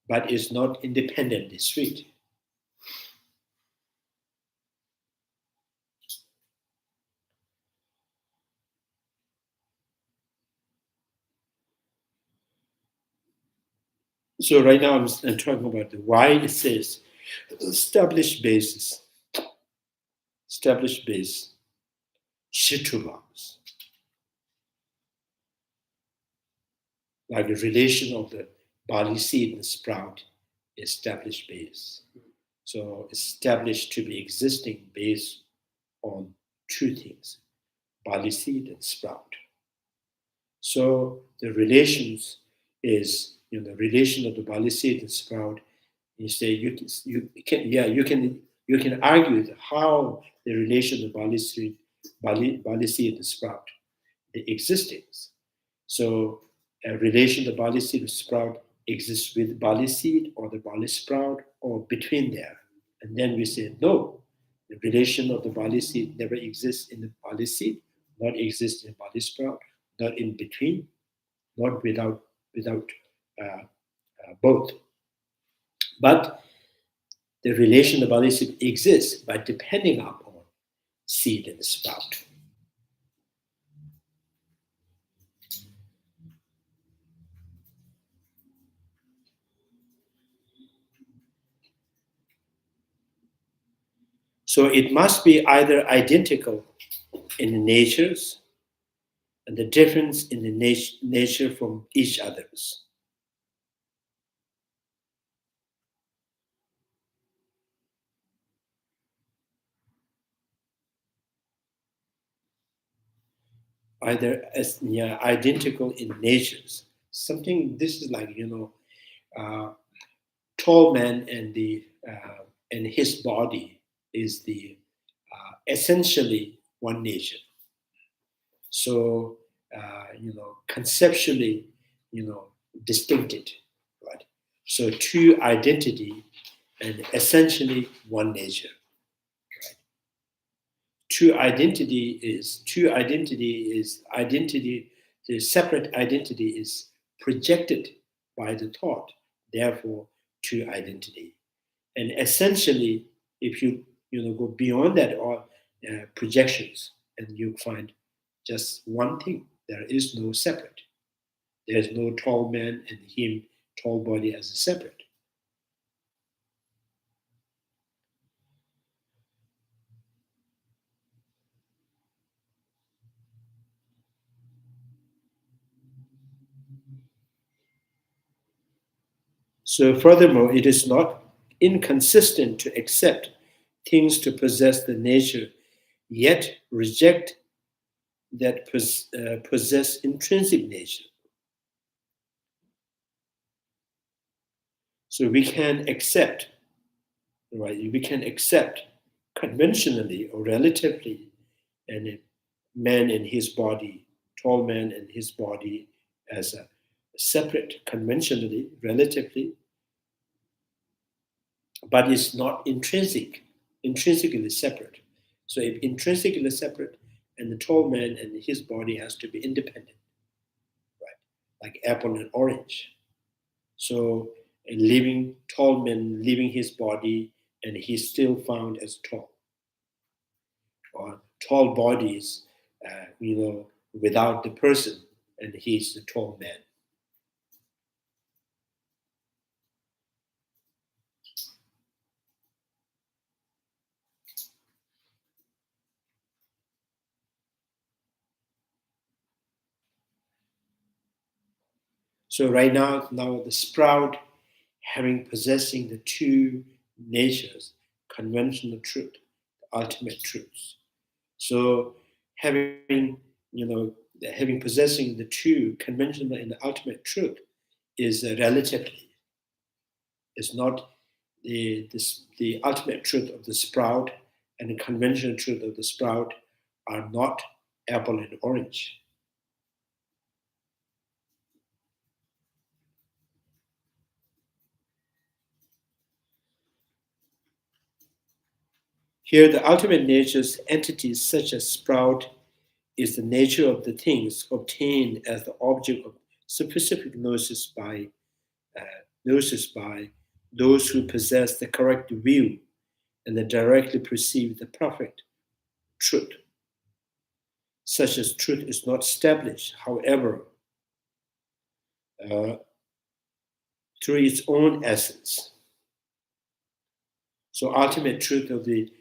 [SPEAKER 3] but it's not independently sweet. So right now I'm talking about why it says established base, shitulams, like the relation of the barley seed and sprout, established base. So established to be existing based on 2 things, barley seed and sprout. So the relations is, the relation of the barley seed and sprout. You say you can argue how the relation of barley seed and sprout, the existence. So a relation of barley seed and sprout exists with barley seed or the barley sprout or between there. And then we say no, the relation of the barley seed never exists in the barley seed, not exists in barley sprout, not in between, not without both. But the relation of barley seed exists by depending upon seed and sprout. So it must be either identical in the natures and the difference in the nature from each others. Either as identical in natures. Something, this is like tall man and his body is the essentially one nature. So conceptually, distincted, right? So 2 identity and essentially one nature. Right? Two identity is identity. The separate identity is projected by the thought. Therefore, 2 identity. And essentially, if you go beyond that or projections, and you find just one thing. There is no separate. There is no tall man and him, tall body as a separate. So furthermore, it is not inconsistent to accept things to possess the nature, yet reject that possess intrinsic nature. So we can accept, right? We can accept conventionally or relatively a man and his body, tall man and his body as a separate, conventionally, relatively, but it's not intrinsically separate. So if intrinsically separate, and the tall man and his body has to be independent, right? Like apple and orange. So a living tall man leaving his body and he's still found as tall. Or tall bodies, without the person and he's the tall man. So right now the sprout possessing the two natures, conventional truth, ultimate truths. So having possessing the two, conventional and the ultimate truth, is relatively. It's not the ultimate truth of the sprout and the conventional truth of the sprout are not apple and orange. Here, the ultimate nature's entities such as sprout is the nature of the things obtained as the object of specific gnosis by those who possess the correct view and that directly perceive the perfect truth. Such as truth is not established, however, through its own essence. So ultimate truth of the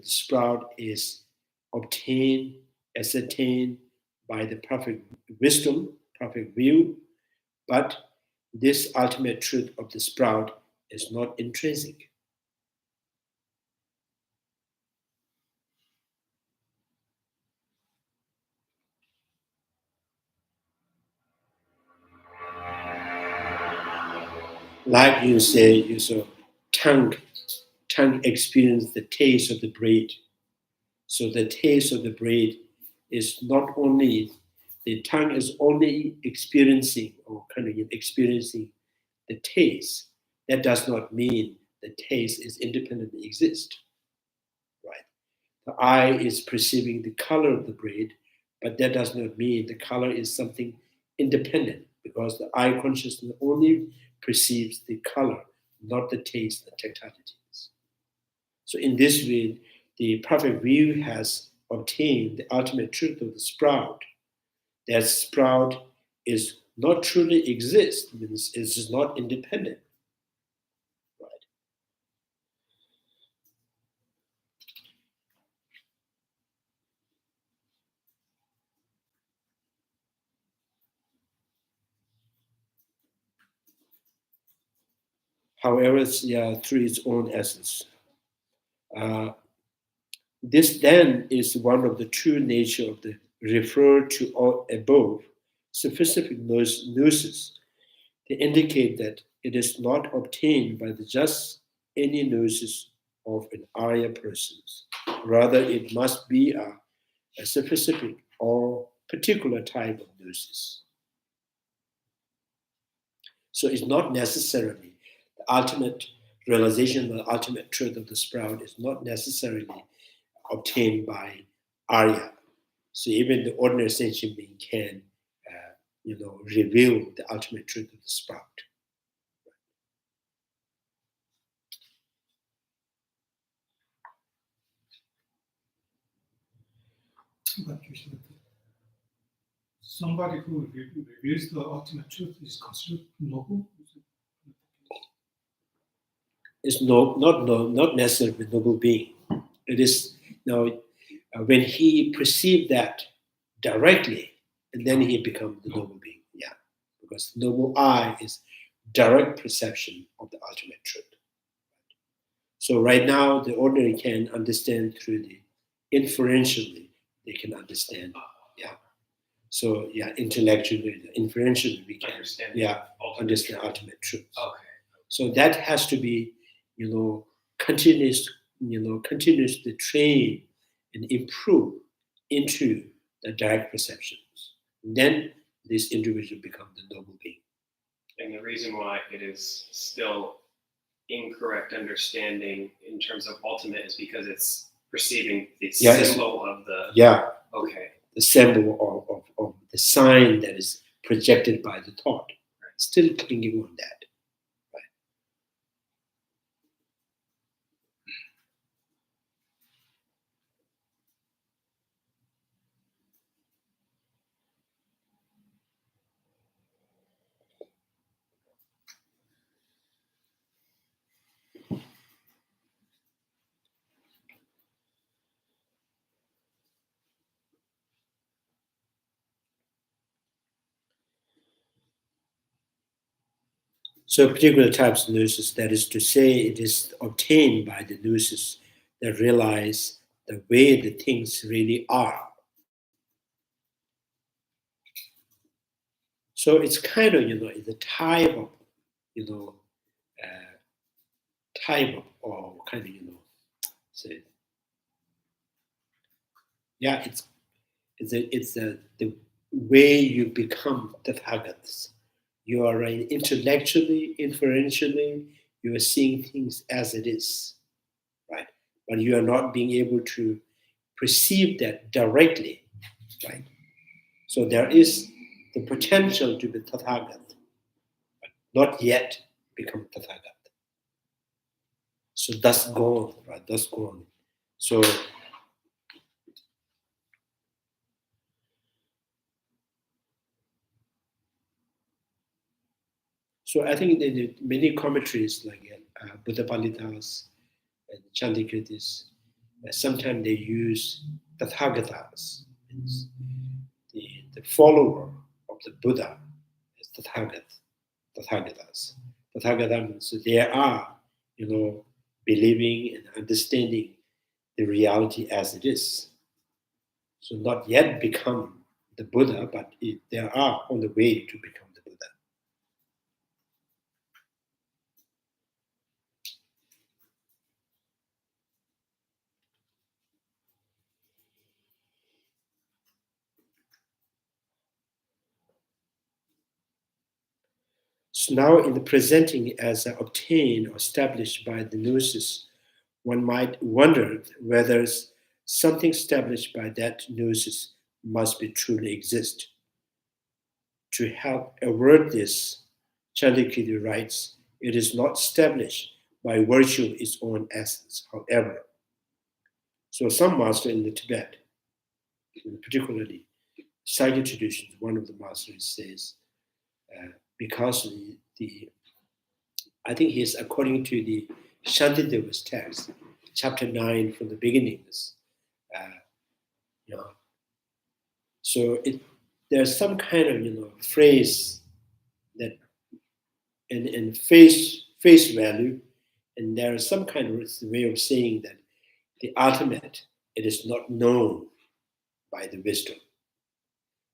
[SPEAKER 3] sprout is obtained, ascertained by the perfect wisdom, perfect view, but this ultimate truth of the sprout is not intrinsic. Like you saw tongue experience the taste of the bread. So the taste of the bread is not only, the tongue is only experiencing the taste. That does not mean the taste is independently exist, right? The eye is perceiving the color of the bread, but that does not mean the color is something independent, because the eye consciousness only perceives the color, not the taste, the tactilities. So in this way, the perfect view has obtained the ultimate truth of the sprout. That sprout is not truly exist, means it is not independent. Right? However, through its own essence. This then is one of the true nature of the referred to above specific gnosis. They indicate that it is not obtained by the just any gnosis of an Arya person. Rather, it must be a specific or particular type of gnosis. So it's not necessarily the ultimate realization, the ultimate truth of the sprout is not necessarily obtained by Arya. So even the ordinary sentient being can, reveal the ultimate truth of the sprout.
[SPEAKER 2] But you said somebody who reveals the ultimate truth is considered noble.
[SPEAKER 3] It's not necessarily a noble being. It is when he perceived that directly, and then he becomes the noble being. Yeah, because the noble I is direct perception of the ultimate truth. So right now, the ordinary can understand through the inferentially, they can understand. Yeah. So yeah, intellectually, inferentially, we can understand ultimate truth.
[SPEAKER 4] Okay.
[SPEAKER 3] So that has to be, continuously train and improve into the direct perceptions. Then this individual becomes the noble being.
[SPEAKER 4] And the reason why it is still incorrect understanding in terms of ultimate is because it's perceiving the symbol of the.
[SPEAKER 3] Yeah.
[SPEAKER 4] Okay.
[SPEAKER 3] The symbol of the sign that is projected by the thought. Still clinging on that. So particular types of gnosis, that is to say, it is obtained by the gnosis that realize the way the things really are. So it's kind of, the type of, say, yeah, it's the way you become Tathagatas. You are intellectually, inferentially, you are seeing things as it is, right? But you are not being able to perceive that directly, right? So there is the potential to be Tathagat, but not yet become Tathagat. So that's gone, right? That's gone. So I think in many commentaries like Buddha Palitas and Chandrakirtis, sometimes they use Tathagatas, means the follower of the Buddha is Tathagatas. Tathagatas means they are, believing and understanding the reality as it is. So not yet become the Buddha, but they are on the way to become the Buddha. So now in the presenting as obtained or established by the gnosis, one might wonder whether something established by that gnosis must be truly exist. To help avert this, Chandrakirti writes, it is not established by virtue of its own essence, however. So some master in the Tibet, particularly Sayagyi traditions, one of the masters says, because I think he is according to the Shantideva's text, chapter 9 from the beginnings, so there's some kind of phrase that in face value, and there is some kind of way of saying that the ultimate, it is not known by the wisdom.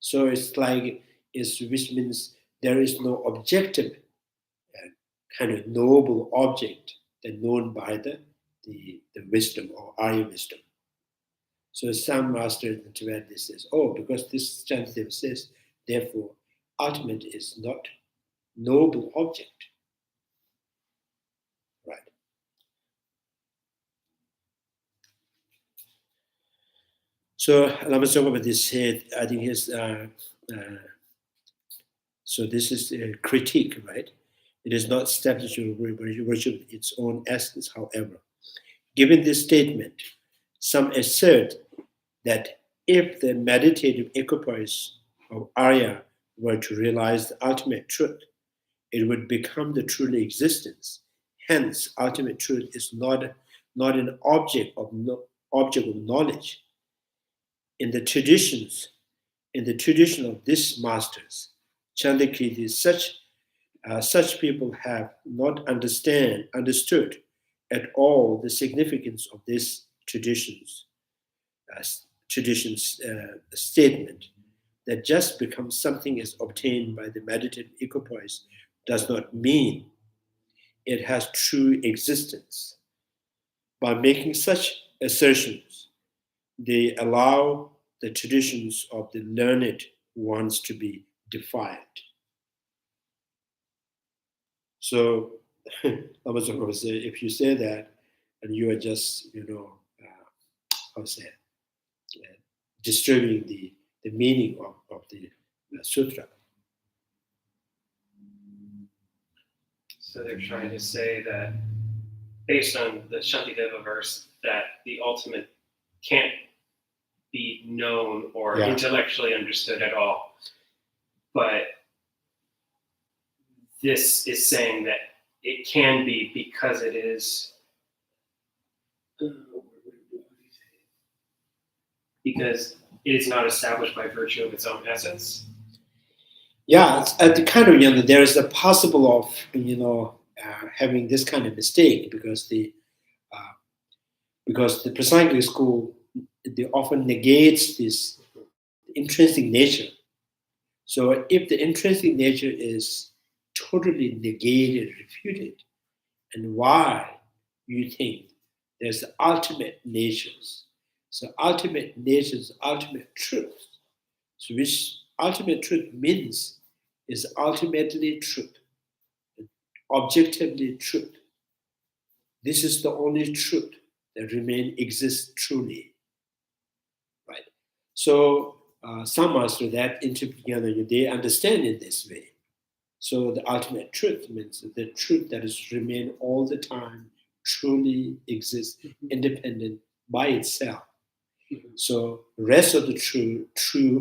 [SPEAKER 3] So it's like, which means there is no objective kind of noble object that known by the wisdom or Arya wisdom. So some masters in Tibet, they says, because this Shantideva says, therefore, ultimate is not noble object. Right. So Lama Tsongkapha said, I think his, so this is a critique, right? It is not established virtue of its own essence, however. Given this statement, some assert that if the meditative equipoise of Arya were to realize the ultimate truth, it would become the truly existence. Hence, ultimate truth is not an object of knowledge. In the tradition of these masters, Chandrakirti, such such people have not understood at all the significance of this tradition's statement that just because something is obtained by the meditative equipoise does not mean it has true existence. By making such assertions, they allow the traditions of the learned ones to be defied. So, Lama Tsongkapha say, if you say that, and you are just, disturbing the meaning of the sutra.
[SPEAKER 4] So they're trying to say that, based on the Shantideva verse, that the ultimate can't be known or intellectually understood at all. But this is saying that it can be because it is, because it is not established by virtue of its own essence.
[SPEAKER 3] Yeah, it's at the kind of, there is a possible of, having this kind of mistake because the Prasangika school, they often negates this intrinsic nature. So if the intrinsic nature is totally negated, refuted, and why you think there's the ultimate natures. So ultimate natures, ultimate truth. So which ultimate truth means is ultimately truth, objectively truth. This is the only truth that exists truly, right? So some masters that interpret together, they understand it this way. So the ultimate truth means the truth that is remain all the time, truly exists, independent by itself. So the rest of the true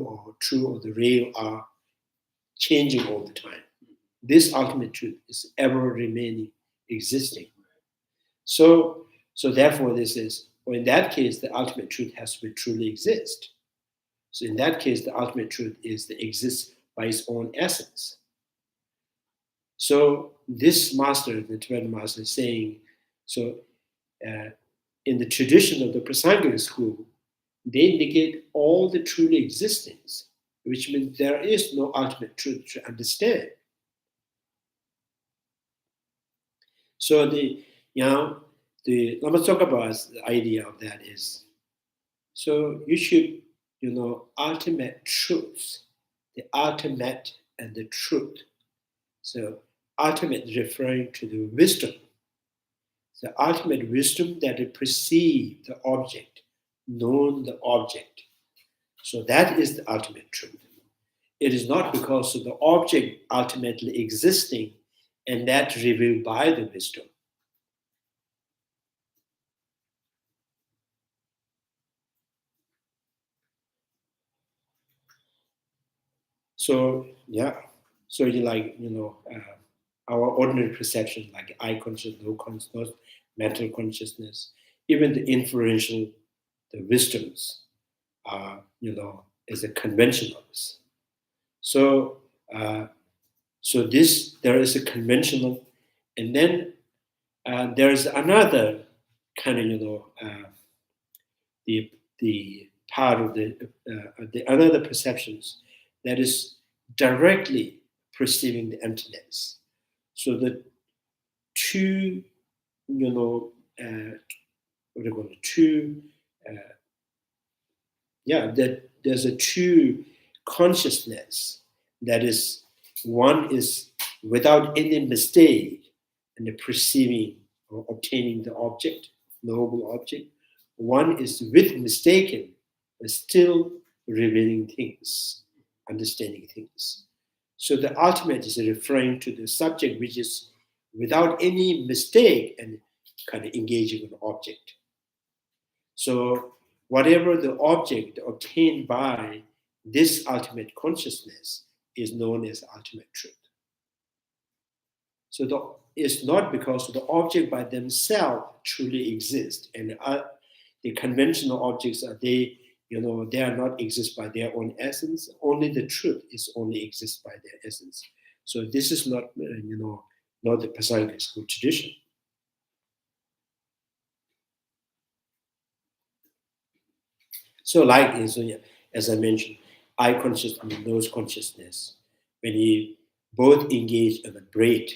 [SPEAKER 3] or the real are changing all the time. This ultimate truth is ever remaining, existing. So therefore this is, well, in that case, the ultimate truth has to truly exist. So in that case, the ultimate truth is that exists by its own essence. So this master, the Tibetan master, is saying, so in the tradition of the Prasangika school, they negate all the truly existence, which means there is no ultimate truth to understand. So the Lama Tsongkapha's idea of that is, so you should, ultimate truths, the ultimate and the truth. So ultimate referring to the wisdom, the ultimate wisdom that it perceives the object, known the object. So that is the ultimate truth. It is not because of the object ultimately existing and that revealed by the wisdom. So so our ordinary perception, like eye consciousness, no consciousness, mental consciousness, even the inferential, the wisdoms, is a conventionals. So there is a conventional, and then there is another kind of the part of the another perceptions that is directly perceiving the emptiness. So the two, that there's a true consciousness that is, one is without any mistake in the perceiving or obtaining the object, knowable object. One is with mistaken, but still revealing things, understanding things. So the ultimate is referring to the subject which is without any mistake and kind of engaging with the object. So whatever the object obtained by this ultimate consciousness is known as ultimate truth. So it's not because the object by themselves truly exist, and the conventional objects they are not exist by their own essence. Only the truth is only exists by their essence. So this is not, not the Prasangika school tradition. So like as I mentioned, eye consciousness, nose consciousness, when you both engage in the breath,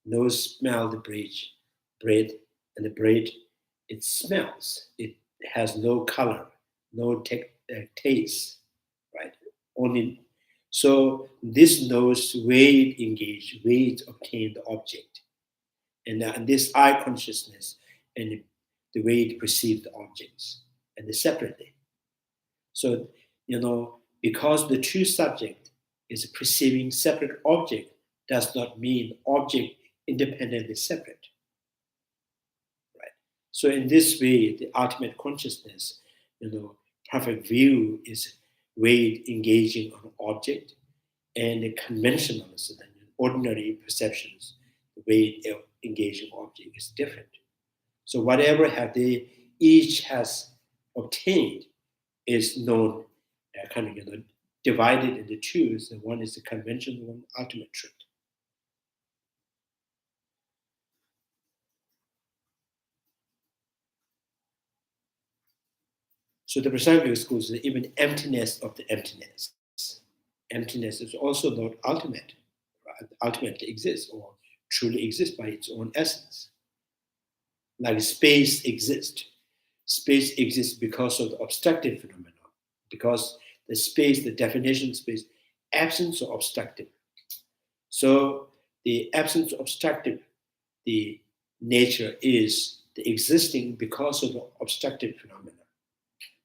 [SPEAKER 3] nose smell the breath, and the breath, it smells. It has no color, no taste, right? Only so this nose way it engage, way it obtain the object, and this eye consciousness and the way it perceives the objects, and they separately. So, because the true subject is perceiving separate object does not mean object independently separate. Right? So in this way, the ultimate consciousness, perfect view is way engaging on object, and the conventional, so then ordinary perceptions, the way engaging object is different. So whatever have they each has obtained is known, divided into two. So one is the conventional, one ultimate truth. So the Prasangika school is even emptiness of the emptiness. Emptiness is also not ultimate, right? Ultimately exists or truly exists by its own essence. Like space exists. Space exists because of the obstructive phenomenon. Because the space, the definition of space, absence of obstructive. So the absence of obstructive, the nature is the existing because of the obstructive phenomena.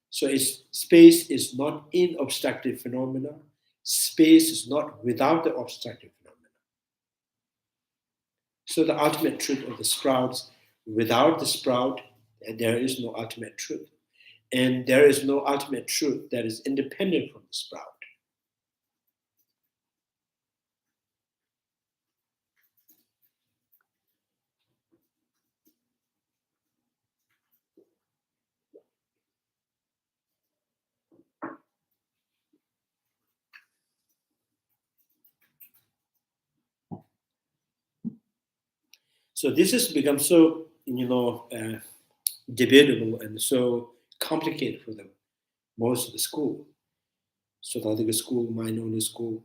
[SPEAKER 3] So space is not in obstructive phenomena. Space is not without the obstructive phenomena. So the ultimate truth of the sprouts, without the sprout, there is no ultimate truth. And there is no ultimate truth that is independent from the sprout. So this has become so, debatable and so complicated for most of the school. So Tathagata school, mind-only school.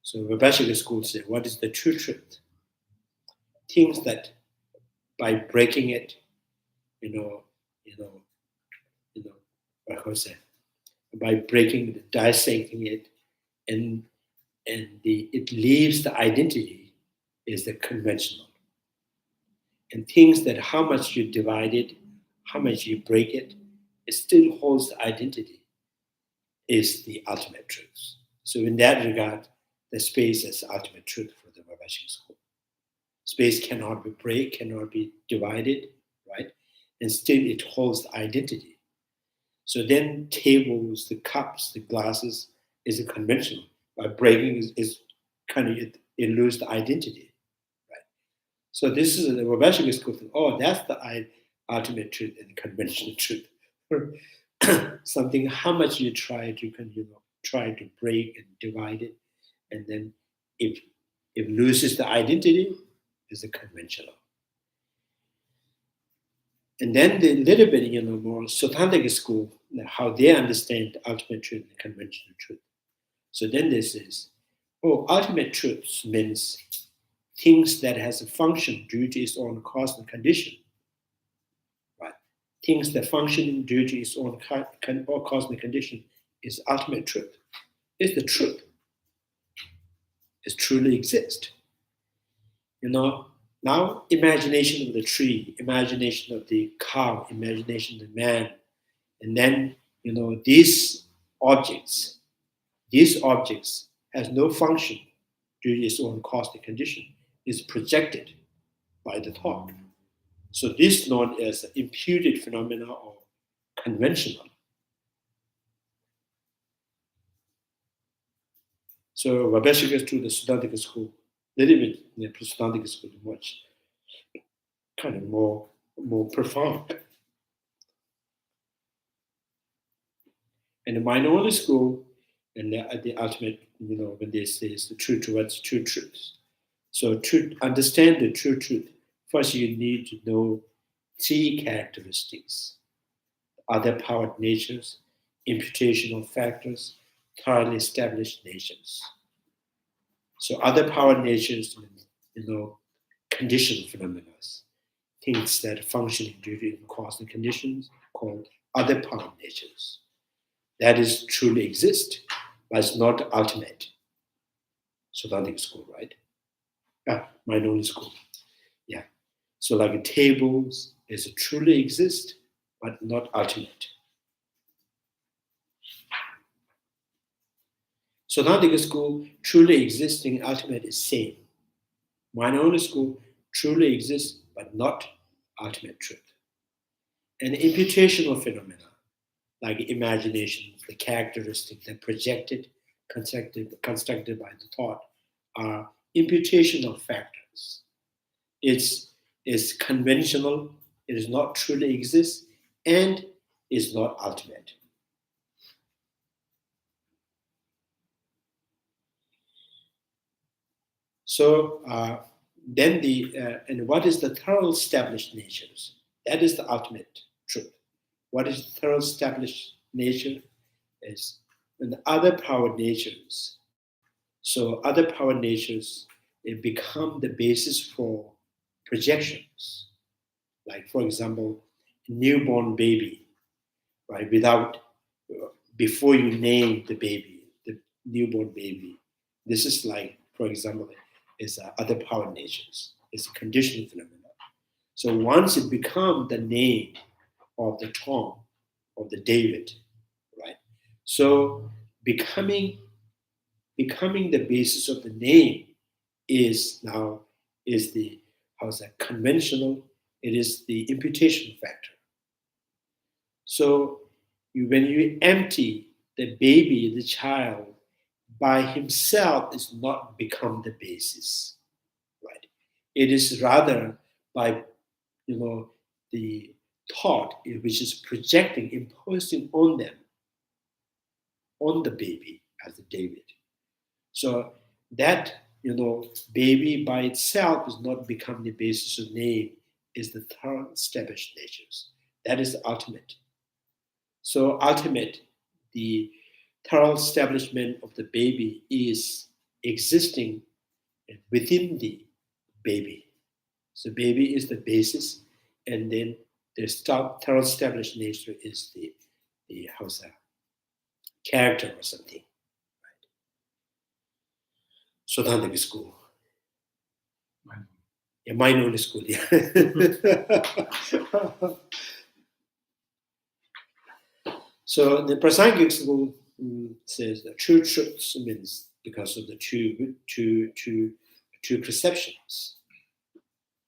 [SPEAKER 3] So Vibhashika school say, what is the true truth? Things that by breaking it, by breaking it, dissecting it, and it leaves the identity is the conventional. And things that how much you divide it, how much you break it, it still holds the identity is the ultimate truth. So in that regard, the space is the ultimate truth for the Vibhashika school. Space cannot be break, cannot be divided, right? And still it holds the identity. So then tables, the cups, the glasses is a conventional. By breaking is kind of it loses the identity, right? So this is the Vibhashika school thing. Oh, that's the ultimate truth and conventional truth. Something how much you try to break and divide it, and then if it loses the identity, is a conventional. And then the little bit, more Sautrantika school, how they understand the ultimate truth and conventional truth. So then this is, ultimate truth means things that has a function due to its own cause and condition. Right? Things that function due to its own cause and condition is ultimate truth. It's the truth. It truly exists. Now imagination of the tree, imagination of the cow, imagination of the man, and then these objects has no function due to its own cause and condition, is projected by the thought. So this is known as imputed phenomena or conventional. So Vibhashika to the Siddhantika school, little bit Siddhantika school much kind of more profound. And the mind-only school and the ultimate when they say it's the true truth, what's true truth? So to understand the true truth, first you need to know 3 characteristics: other powered natures, imputational factors, thoroughly established natures. So other powered natures, conditioned phenomena, things that functioning due to cause and conditions, called other powered natures. That is truly exist, but it's not ultimate. So Siddhantic school, right? Mind only school. Yeah. So like tables is truly exist, but not ultimate. So Siddhantic school, truly existing ultimate is same. Mind only school, truly exists, but not ultimate truth. And imputational phenomena, like imagination, the characteristic that projected, constructed by the thought, are imputational factors. It's conventional, it is not truly exist, and is not ultimate. So then and what is the thoroughly established natures? That is the ultimate truth. What is thoroughly established nature? Is and the other power natures. So other power natures, it become the basis for projections. Like for example, newborn baby, right? Before you name the baby, the newborn baby, this is like, for example, is other power natures. It's a conditioned phenomenon. So once it becomes the name of the Tom, of the David, right? So becoming the basis of the name is the conventional. It is the imputation factor. So when you empty the baby, the child, by himself is not become the basis, right? It is rather by the thought which is projecting, imposing on them, on the baby as a David. So that baby by itself is not become the basis of name, is the third established natures. That is the ultimate. So ultimate, the thorough establishment of the baby is existing within the baby. So baby is the basis, and then the thorough established nature is the character or something. Right? So Siddhantic school. Yeah, mind only school. Yeah. So the Prasangic school says that true truths means because of the two perceptions.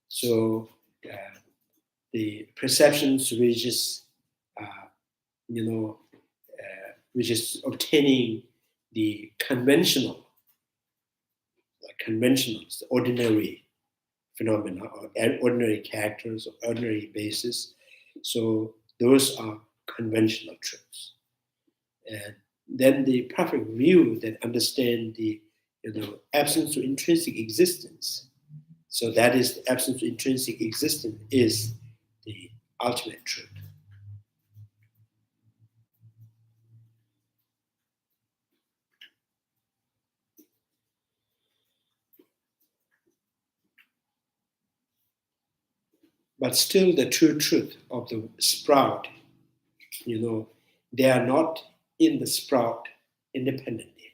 [SPEAKER 3] So the perceptions which is which is obtaining the conventional, the ordinary phenomena or ordinary characters or ordinary basis. So those are conventional truths. And then the perfect view that understand the absence of intrinsic existence. So that is the absence of intrinsic existence is the ultimate truth. But still the true truth of the sprout, they are not in the sprout independently,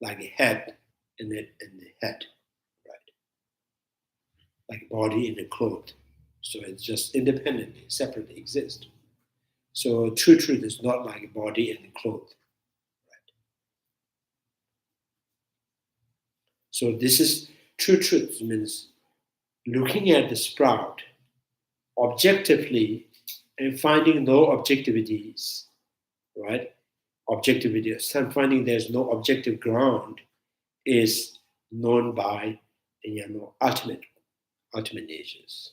[SPEAKER 3] like a head in the head, right? Like body in the cloth. So it's just independently, separately exist. So true truth is not like a body and a cloth. Right? So this is true truth means looking at the sprout objectively and finding no objectivities, right? Objectivity, finding there's no objective ground is known by ultimate natures.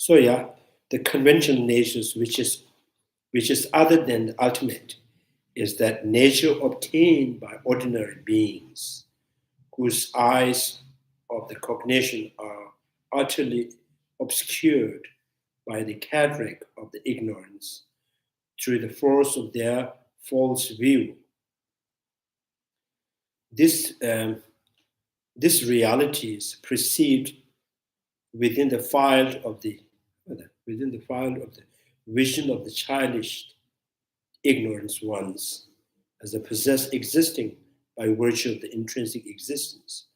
[SPEAKER 3] So yeah, the conventional natures, which is other than the ultimate, is that nature obtained by ordinary beings, whose eyes of the cognition are utterly obscured by the cataract of the ignorance through the force of their false view. This reality is perceived within the file of the vision of the childish ignorance ones as a possess existing by virtue of the intrinsic existence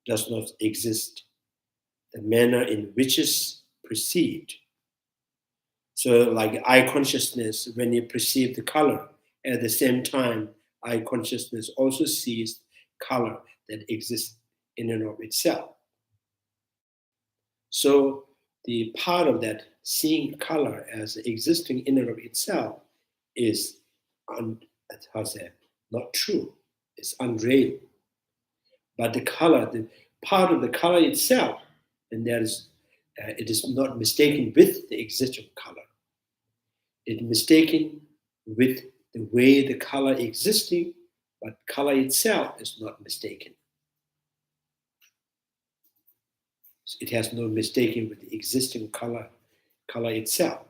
[SPEAKER 3] does not exist. The manner in which is perceived. So like eye consciousness, when you perceive the color, at the same time, eye consciousness also sees color that exists in and of itself. So the part of that seeing color as existing in and of itself is not true. It's unreal. But the color, the part of the color itself, and that is, it is not mistaken with the existing color. It is mistaken with the way the color existing, but color itself is not mistaken. So it has no mistaking with the existing color itself.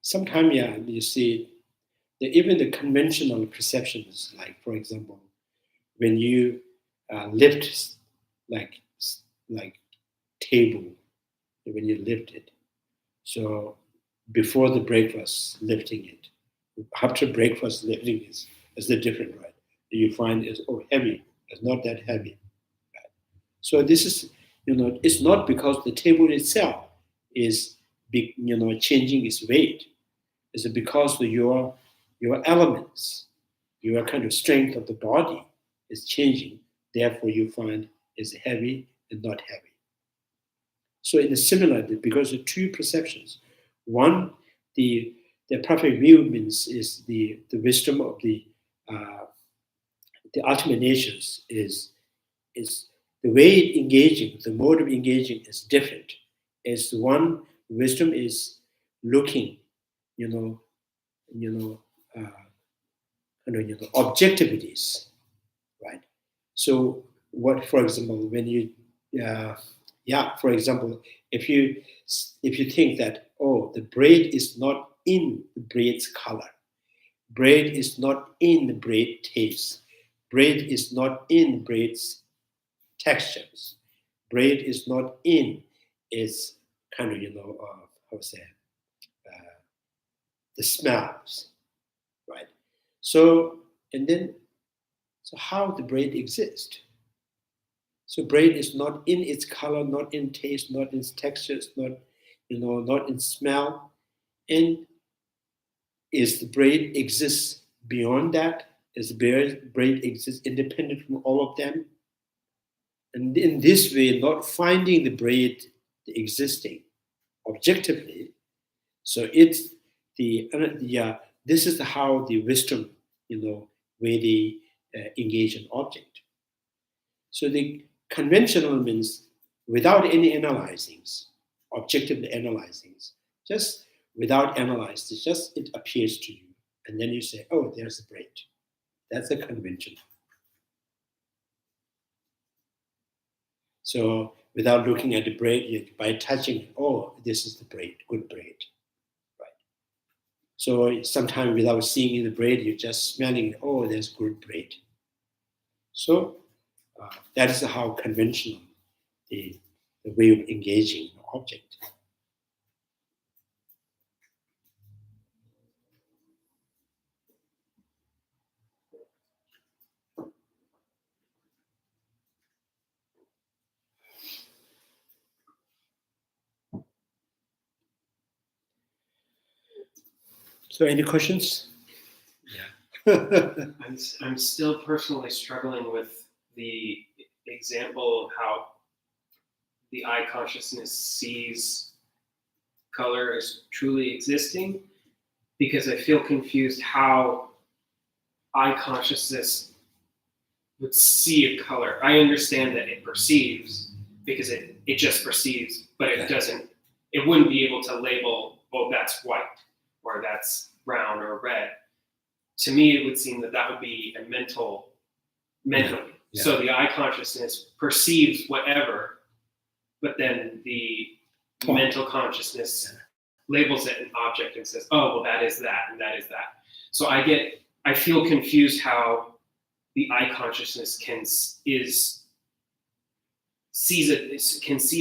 [SPEAKER 3] Sometimes, yeah, you see, even the conventional perceptions, like for example, when you lift like table, when you lift it, so before the breakfast, lifting it, after breakfast, lifting is the different, right? You find it's heavy, it's not that heavy. Right? So this is, it's not because the table itself is changing its weight. It's because of your elements, your kind of strength of the body is changing. Therefore, you find it's heavy and not heavy. So it is similar because of two perceptions. One, the perfect view means is the wisdom of the ultimate natures is the way engaging, the mode of engaging is different. Is one wisdom is looking, objectivities, right? So what, for example, when you, for example, if you think that the braid is not in the braid's color, braid is not in the braid taste, braid is not in braid's textures, braid is not in its kind of the smells, right? So how the braid exists? So braid is not in its color, not in taste, not in its textures, not in smell, and is the braid exists beyond that? Is the braid exists independent from all of them? And in this way, not finding the braid existing objectively, so it's this is how the wisdom, way they engage an object. So the conventional means without any analyzings, objectively analyzings, just without analyzing, just it appears to you, and then you say, "Oh, there's a braid." That's a conventional. So without looking at the braid, by touching it, this is the braid, good braid. So sometimes without seeing the braid, you're just smelling, there's good braid. So that is how conventional the way of engaging the object. So any questions? Yeah.
[SPEAKER 4] I'm still personally struggling with the example of how the eye consciousness sees color as truly existing, because I feel confused how eye consciousness would see a color. I understand that it perceives, because it just perceives, but it doesn't, it wouldn't be able to label, oh, that's white, or that's brown or red. To me, it would seem that that would be a mentally.
[SPEAKER 3] Yeah.
[SPEAKER 4] So the eye consciousness perceives whatever, but then the mental consciousness labels it an object and says, oh, well, that is that, and that is that. So I feel confused how the eye consciousness can see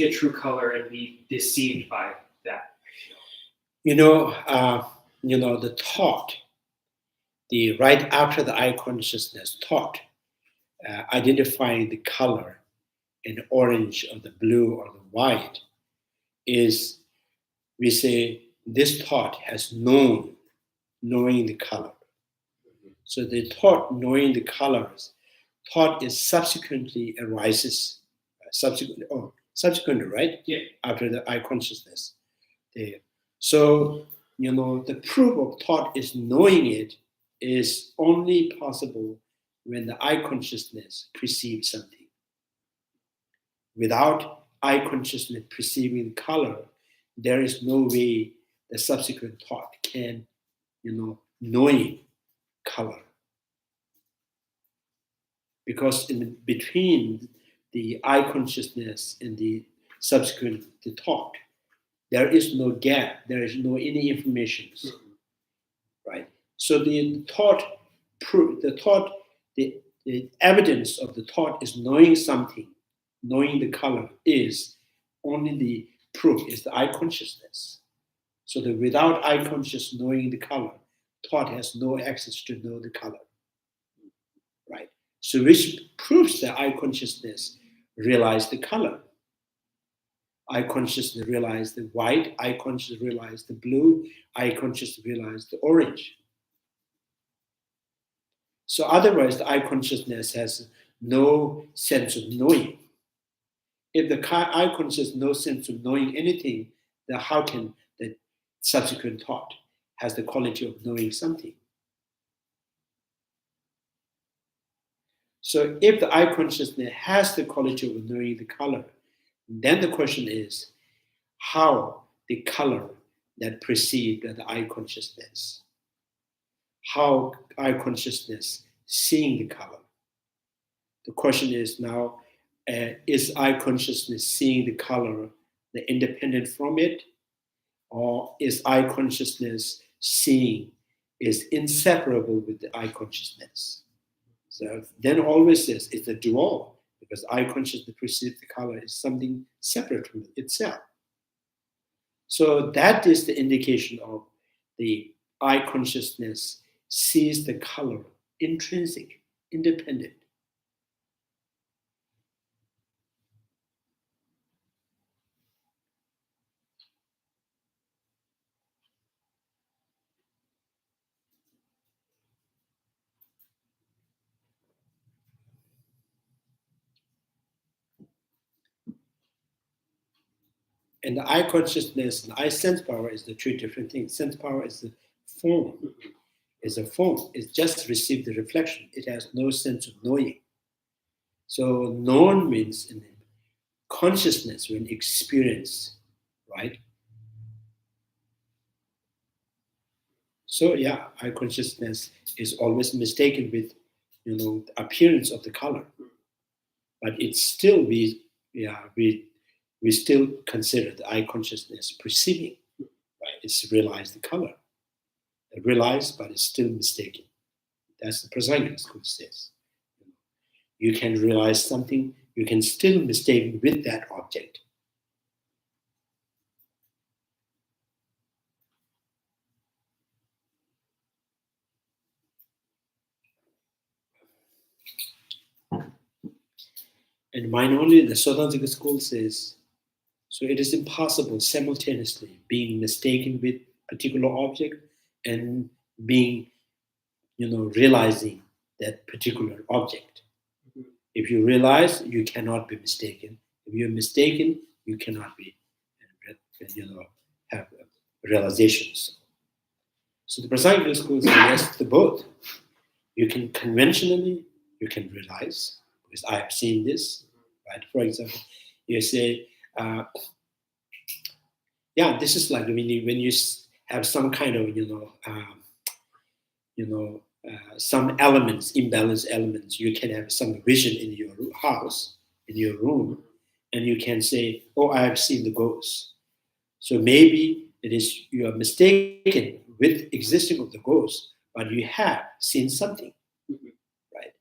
[SPEAKER 4] a true color and be deceived by that.
[SPEAKER 3] The thought, the right after the eye consciousness thought, identifying the color in the orange or the blue or the white, is, we say, this thought has knowing the color. So the thought knowing the colors, thought is subsequently arises, subsequently, right?
[SPEAKER 4] Yeah.
[SPEAKER 3] After the eye consciousness. So, the proof of thought is knowing it is only possible when the eye consciousness perceives something. Without eye consciousness perceiving color, there is no way the subsequent thought can, knowing color. Because in between the eye consciousness and the subsequent thought, there is no gap, there is no any information, right? So the evidence of the thought is knowing something, knowing the color is only the proof is the eye consciousness. So that without eye conscious knowing the color, thought has no access to know the color, right? So which proves that eye consciousness realize the color. Eye consciousness realize the white, eye consciousness realize the blue, eye consciousness realize the orange. So otherwise, the eye consciousness has no sense of knowing. If the eye consciousness has no sense of knowing anything, then how can the subsequent thought has the quality of knowing something? So if the eye consciousness has the quality of knowing the color, then the question is how the color that perceived the eye consciousness, how eye consciousness seeing the color. The question is now, is eye consciousness seeing the color the independent from it, or is eye consciousness seeing is inseparable with the eye consciousness? So then always says it's a dual, because eye consciousness perceives the color is something separate from itself. So that is the indication of the eye consciousness sees the color intrinsic, independent. And the eye consciousness and eye sense power is the two different things. Sense power is the form. It's a form. It just received the reflection. It has no sense of knowing. So known means in consciousness when experience, right? So yeah, eye consciousness is always mistaken with, the appearance of the color, but it's still we still consider the eye consciousness perceiving, right? It's realize the color, realize, but it's still mistaken. That's the Prasangika school says. You can realize something, you can still mistake with that object. And mine only, the Sodhanzika school says, so it is impossible simultaneously being mistaken with particular object and being, realizing that particular object. If you realize, you cannot be mistaken. If you're mistaken, you cannot be, have realizations. So the Prasangika school suggests to both. You can conventionally, you can realize, because I have seen this, right? For example, you say, this is like when you have some kind of, some elements, imbalanced elements. You can have some vision in your house, in your room, and you can say, "Oh, I have seen the ghost." So maybe it is you are mistaken with existing of the ghost, but you have seen something, right?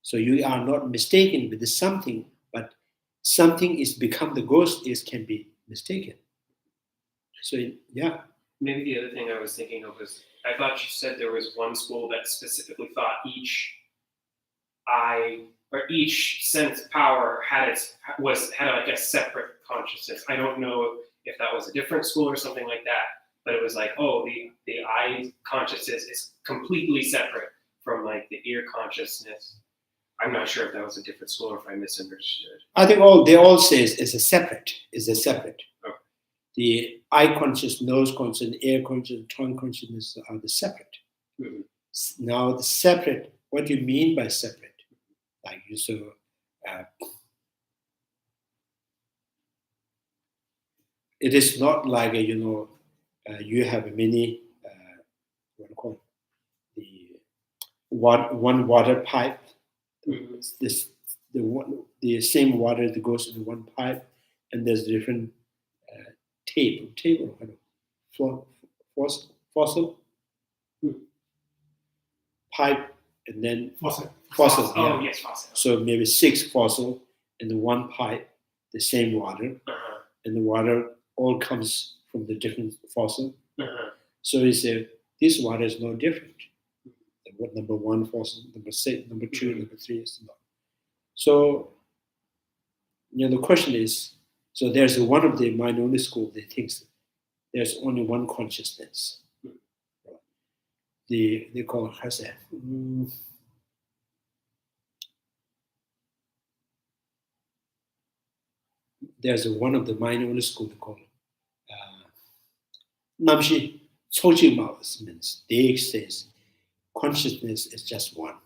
[SPEAKER 3] So you are not mistaken with the something, but something is become the ghost can be mistaken. So yeah.
[SPEAKER 4] Maybe the other thing I was thinking of was, I thought you said there was one school that specifically thought each eye or each sense power had like a separate consciousness. I don't know if that was a different school or something like that, but it was like, oh, the eye consciousness is completely separate from like the ear consciousness. I'm not sure if that was a different school or if I misunderstood.
[SPEAKER 3] I think they all say is a separate. Okay. The eye consciousness, nose consciousness, ear consciousness, tongue consciousness are the separate. Mm-hmm. Now the separate, what do you mean by separate? Like you saw, it is not like you have many what do you call it? One water pipe. Mm-hmm. The same water that goes into one pipe, and there's different fossil pipe, and then fossil.
[SPEAKER 4] Oh, yes, fossil.
[SPEAKER 3] So maybe 6 fossil in the one pipe, the same water, and the water all comes from the different fossil. So you say this water is no different. What number 1 fossil, number 6, number 2, number 3 is not. So the question is, so there's one of the mind-only school that thinks there's only one consciousness. They call it Hassan. There's one of the mind-only school they call it Namshi Tsongkaphas means they says consciousness is just one.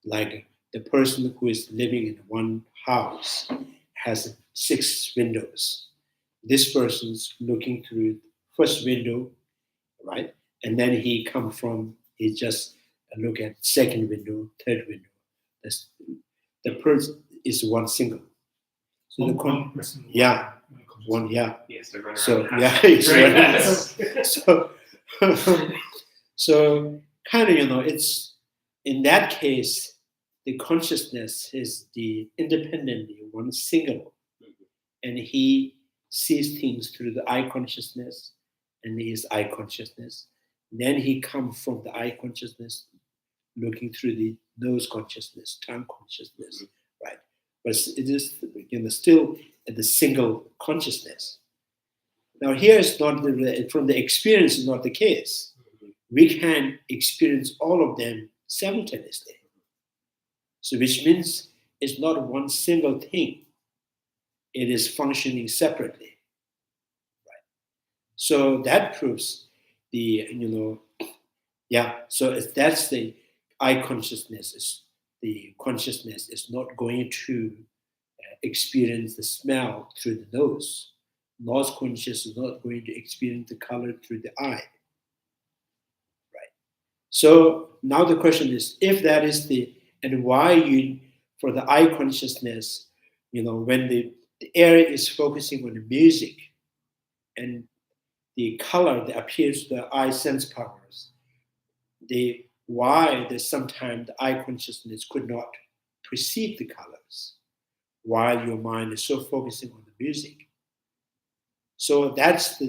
[SPEAKER 3] Like the person who is living in one house has 6 windows. This person's looking through first window, right? And then he just look at second window, third window. The person is one single. So
[SPEAKER 2] one person.
[SPEAKER 3] Yeah. One, yeah.
[SPEAKER 4] Yes, they're running
[SPEAKER 3] so
[SPEAKER 4] around.
[SPEAKER 3] Yeah, it's right. So kind of it's in that case the consciousness is the independently one single, and he sees things through the eye consciousness and his eye consciousness. Then he comes from the eye consciousness looking through the nose consciousness, tongue consciousness, right? But it is still the single consciousness. Now here is not from the experience is not the case. We can experience all of them simultaneously. So which means it's not one single thing. It is functioning separately. Right? So that proves so that's the eye consciousness the consciousness is not going to experience the smell through the nose. Nose consciousness is not going to experience the color through the eye. Right. So now the question is, if that is and why for the eye consciousness, when the area is focusing on the music and the color that appears to the eye sense powers, why sometimes the eye consciousness could not perceive the colors while your mind is so focusing on the music. So that's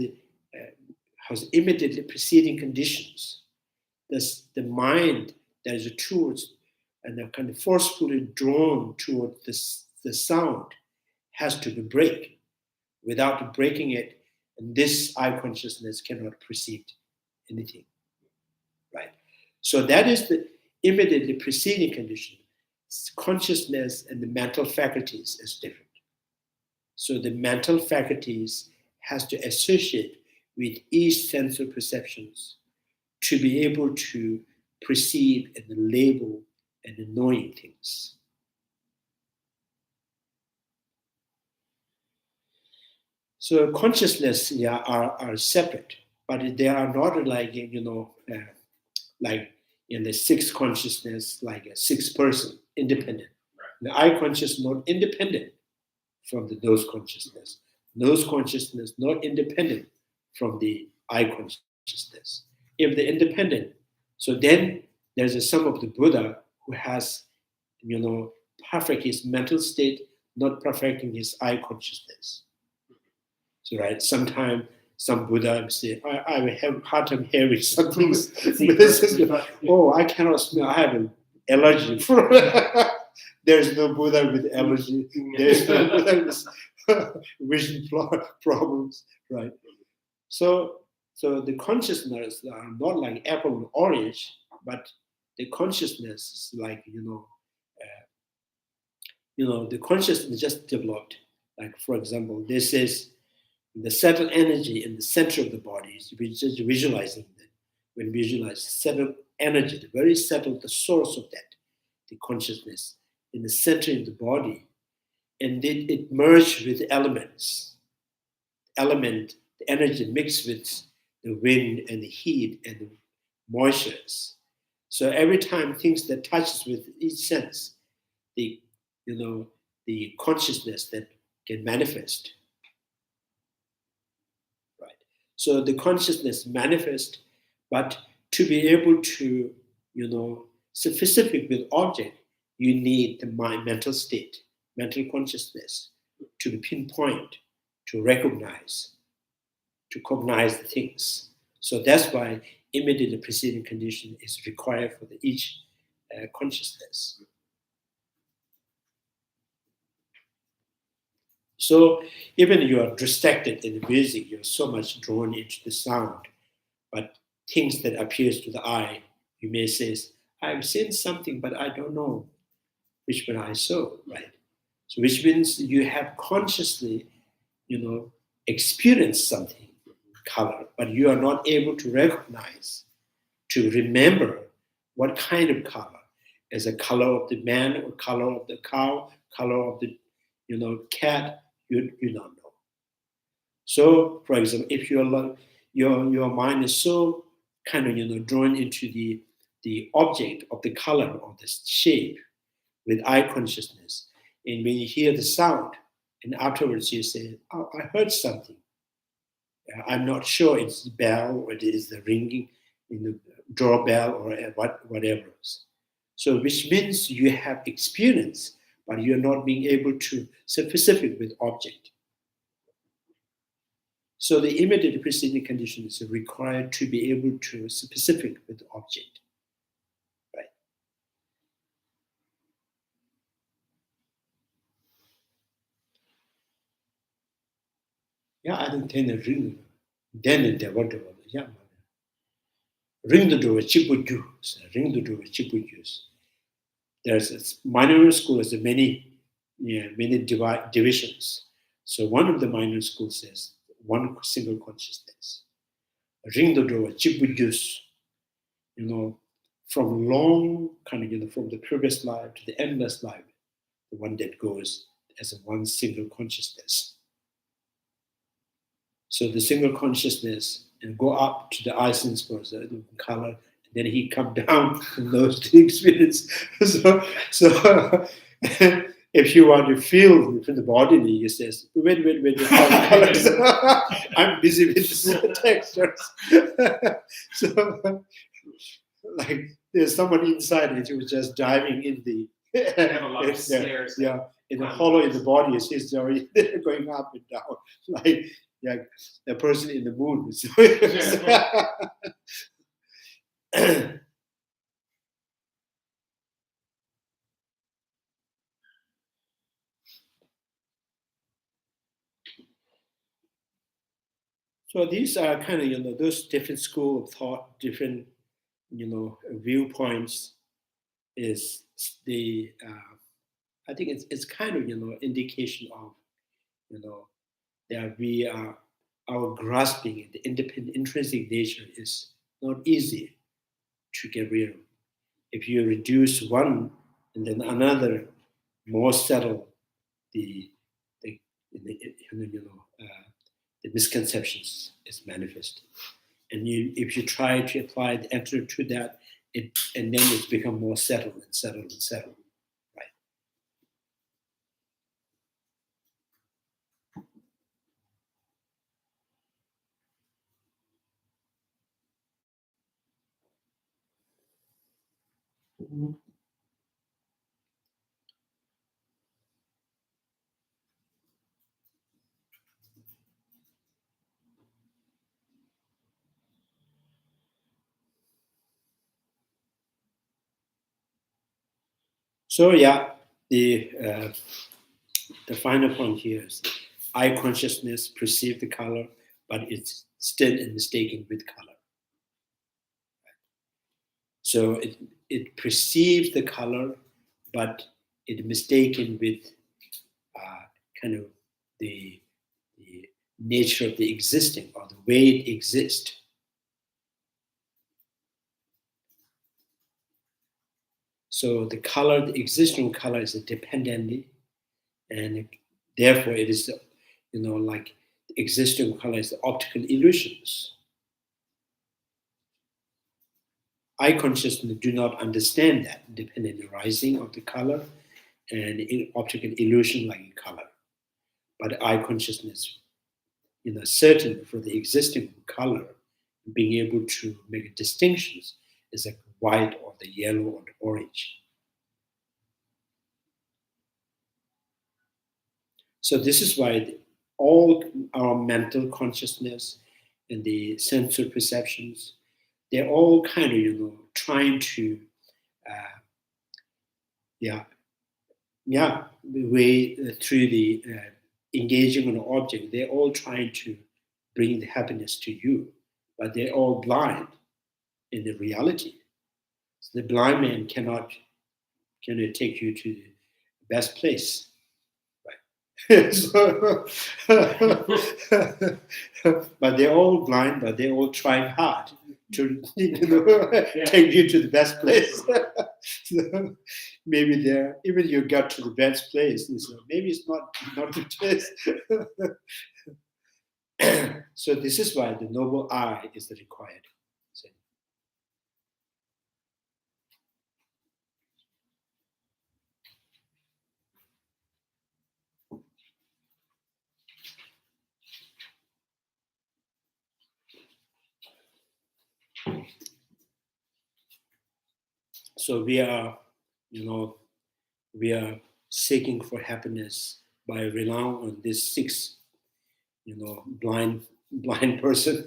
[SPEAKER 3] has immediately preceding conditions. The mind that is towards and kind of forcefully drawn toward the sound has to be break. Without breaking it, and this eye consciousness cannot perceive anything, right? So that is the immediately preceding condition. Consciousness and the mental faculties is different. So the mental faculties has to associate with each sense of perceptions to be able to perceive and label and knowing things. So consciousness, are separate, but they are not like, like in the sixth consciousness, like a sixth person, independent. Right. The I consciousness not independent from the nose consciousness. Nose consciousness not independent from the I consciousness. If they're independent, so then there's a some of the Buddha who has, perfect his mental state, not perfecting his I consciousness. So, right, sometimes some Buddha say, I will have hard time hearing some things. Oh, I cannot smell. I have an allergy. There's no Buddha with allergy. There's no Buddha with vision problems, right? So the consciousness are not like apple and orange, but the consciousness is like, the consciousness just developed. Like, for example, this is the settled energy in the center of the body. We're just visualizing that. When we visualize settled energy, the very settled, the source of that, the consciousness in the center of the body, and it merged with elements. The energy mixed with the wind and the heat and the moistures. So every time things that touches with each sense, the consciousness that can manifest. Right. So the consciousness manifests, but to be able to, specific with object, you need the mental state, mental consciousness to pinpoint, to recognize, to cognize the things. So that's why immediately preceding condition is required for each consciousness. So even you are distracted in the music, you're so much drawn into the sound, but things that appears to the eye, you may say, I've seen something, but I don't know which one I saw, right? So which means you have consciously, experienced something, color, but you are not able to recognize, to remember what kind of color. Is a color of the man or color of the cow, color of the, cat, you don't know. So, for example, if your mind is so kind of drawn into the object of the color of the shape with eye consciousness, and when you hear the sound, and afterwards you say, "Oh, I heard something. I'm not sure it's the bell or it is the ringing in the doorbell or whatever." So, which means you have experience, but you're not being able to specific with object. So the immediate preceding condition is required to be able to specific with the object, right? Yeah, I don't think the ring. Then the what yeah, ring the door, chibuju, ring the door, chibuju. There's a minor school has many divisions. So one of the minor schools says one single consciousness. Ring the door, chibujus, from long kind of, from the previous life to the endless life, the one that goes as a one single consciousness. So the single consciousness and go up to the essence for the color, and then he come down and knows the experience. So if you want to feel from the body, he says, wait, colors. I'm busy with the textures. So like there's someone inside and he was just diving in the in the hollow in the body is his already going up and down like a person in the moon. So these are kind of, those different school of thought, different, viewpoints is the, I think it's kind of, indication of, that we are, our grasping the independent intrinsic nature is not easy to get rid of. If you reduce one and then another, more settle the the misconceptions is manifest. And if you try to apply the antidote to that, and then it's become more settled and settled and settled. Right. Mm-hmm. So yeah, the final point here is eye consciousness perceives the color, but it's still mistaken with color. So it perceives the color, but it's mistaken with kind of the nature of the existing or the way it exists. So the color, the existing color is dependently, and therefore it is, like the existing color is the optical illusions. Eye consciousness do not understand that dependent arising of the color and optical illusion like color. But eye consciousness, certain for the existing color, being able to make distinctions is like white or the yellow or the orange. So this is why all our mental consciousness and the sensory perceptions, they're all kind of, trying to, way through the engaging on an object, they're all trying to bring the happiness to you, but they're all blind in the reality. So the blind man cannot take you to the best place, right? But they're all blind, but they're all trying hard to take you to the best place. So maybe there, even you got to the best place, so maybe it's not the place. So this is why the noble eye is required. So we are, we are seeking for happiness by relying on this six, blind person.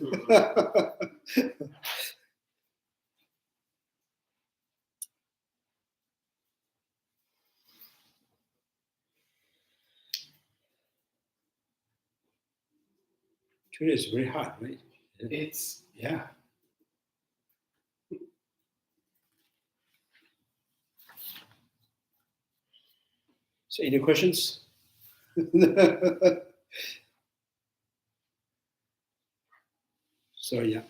[SPEAKER 3] Truly, it's very hard, right?
[SPEAKER 2] It's
[SPEAKER 3] Yeah. So, any questions? So, yeah.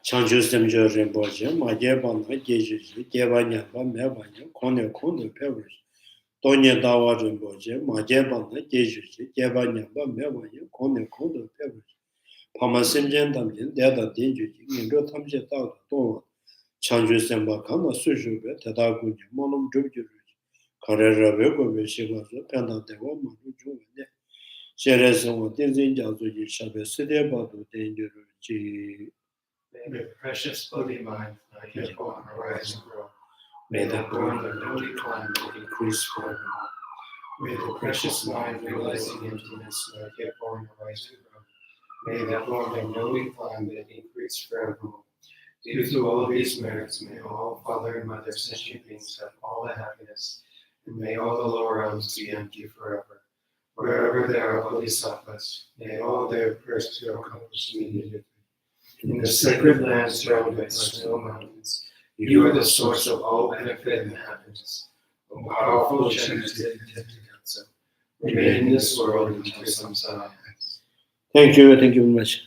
[SPEAKER 3] Chanju semjo rinpoche, ma jeba na gejuji, jeba nyamba meba nya, kone pebruji. Tonye dawa rinpoche, ma jeba na gejuji, jeba nyamba meba nya, kone pebruji. Pama semjen damjen, deda denjuji, ngendo tamje dawa towa. Chanju semba kama sujube, tada gunja, monum jubjuruji. Kare rabe gobe shibazo, penda dewa manu jungane. Shere sewa, tenzin jazuji, shabe sede badu denjuruji.
[SPEAKER 2] May the precious Bodhi mind not yet born arise and grow.
[SPEAKER 3] May the burden of no decline increase forevermore.
[SPEAKER 2] May the precious mind realizing emptiness not yet born arise and grow. May the born of no decline that increase forevermore. Due to all these merits, may all Father and Mother sentient beings have all the happiness, and may all the lower realms be empty forever. Wherever there are bodhisattvas, may all their prayers be accomplished immediately. In the sacred lands surrounded by snow mountains, you are the source of all benefit and happiness. O powerful Chandrakirti, remain in this world until samsara ends.
[SPEAKER 3] Thank you very much.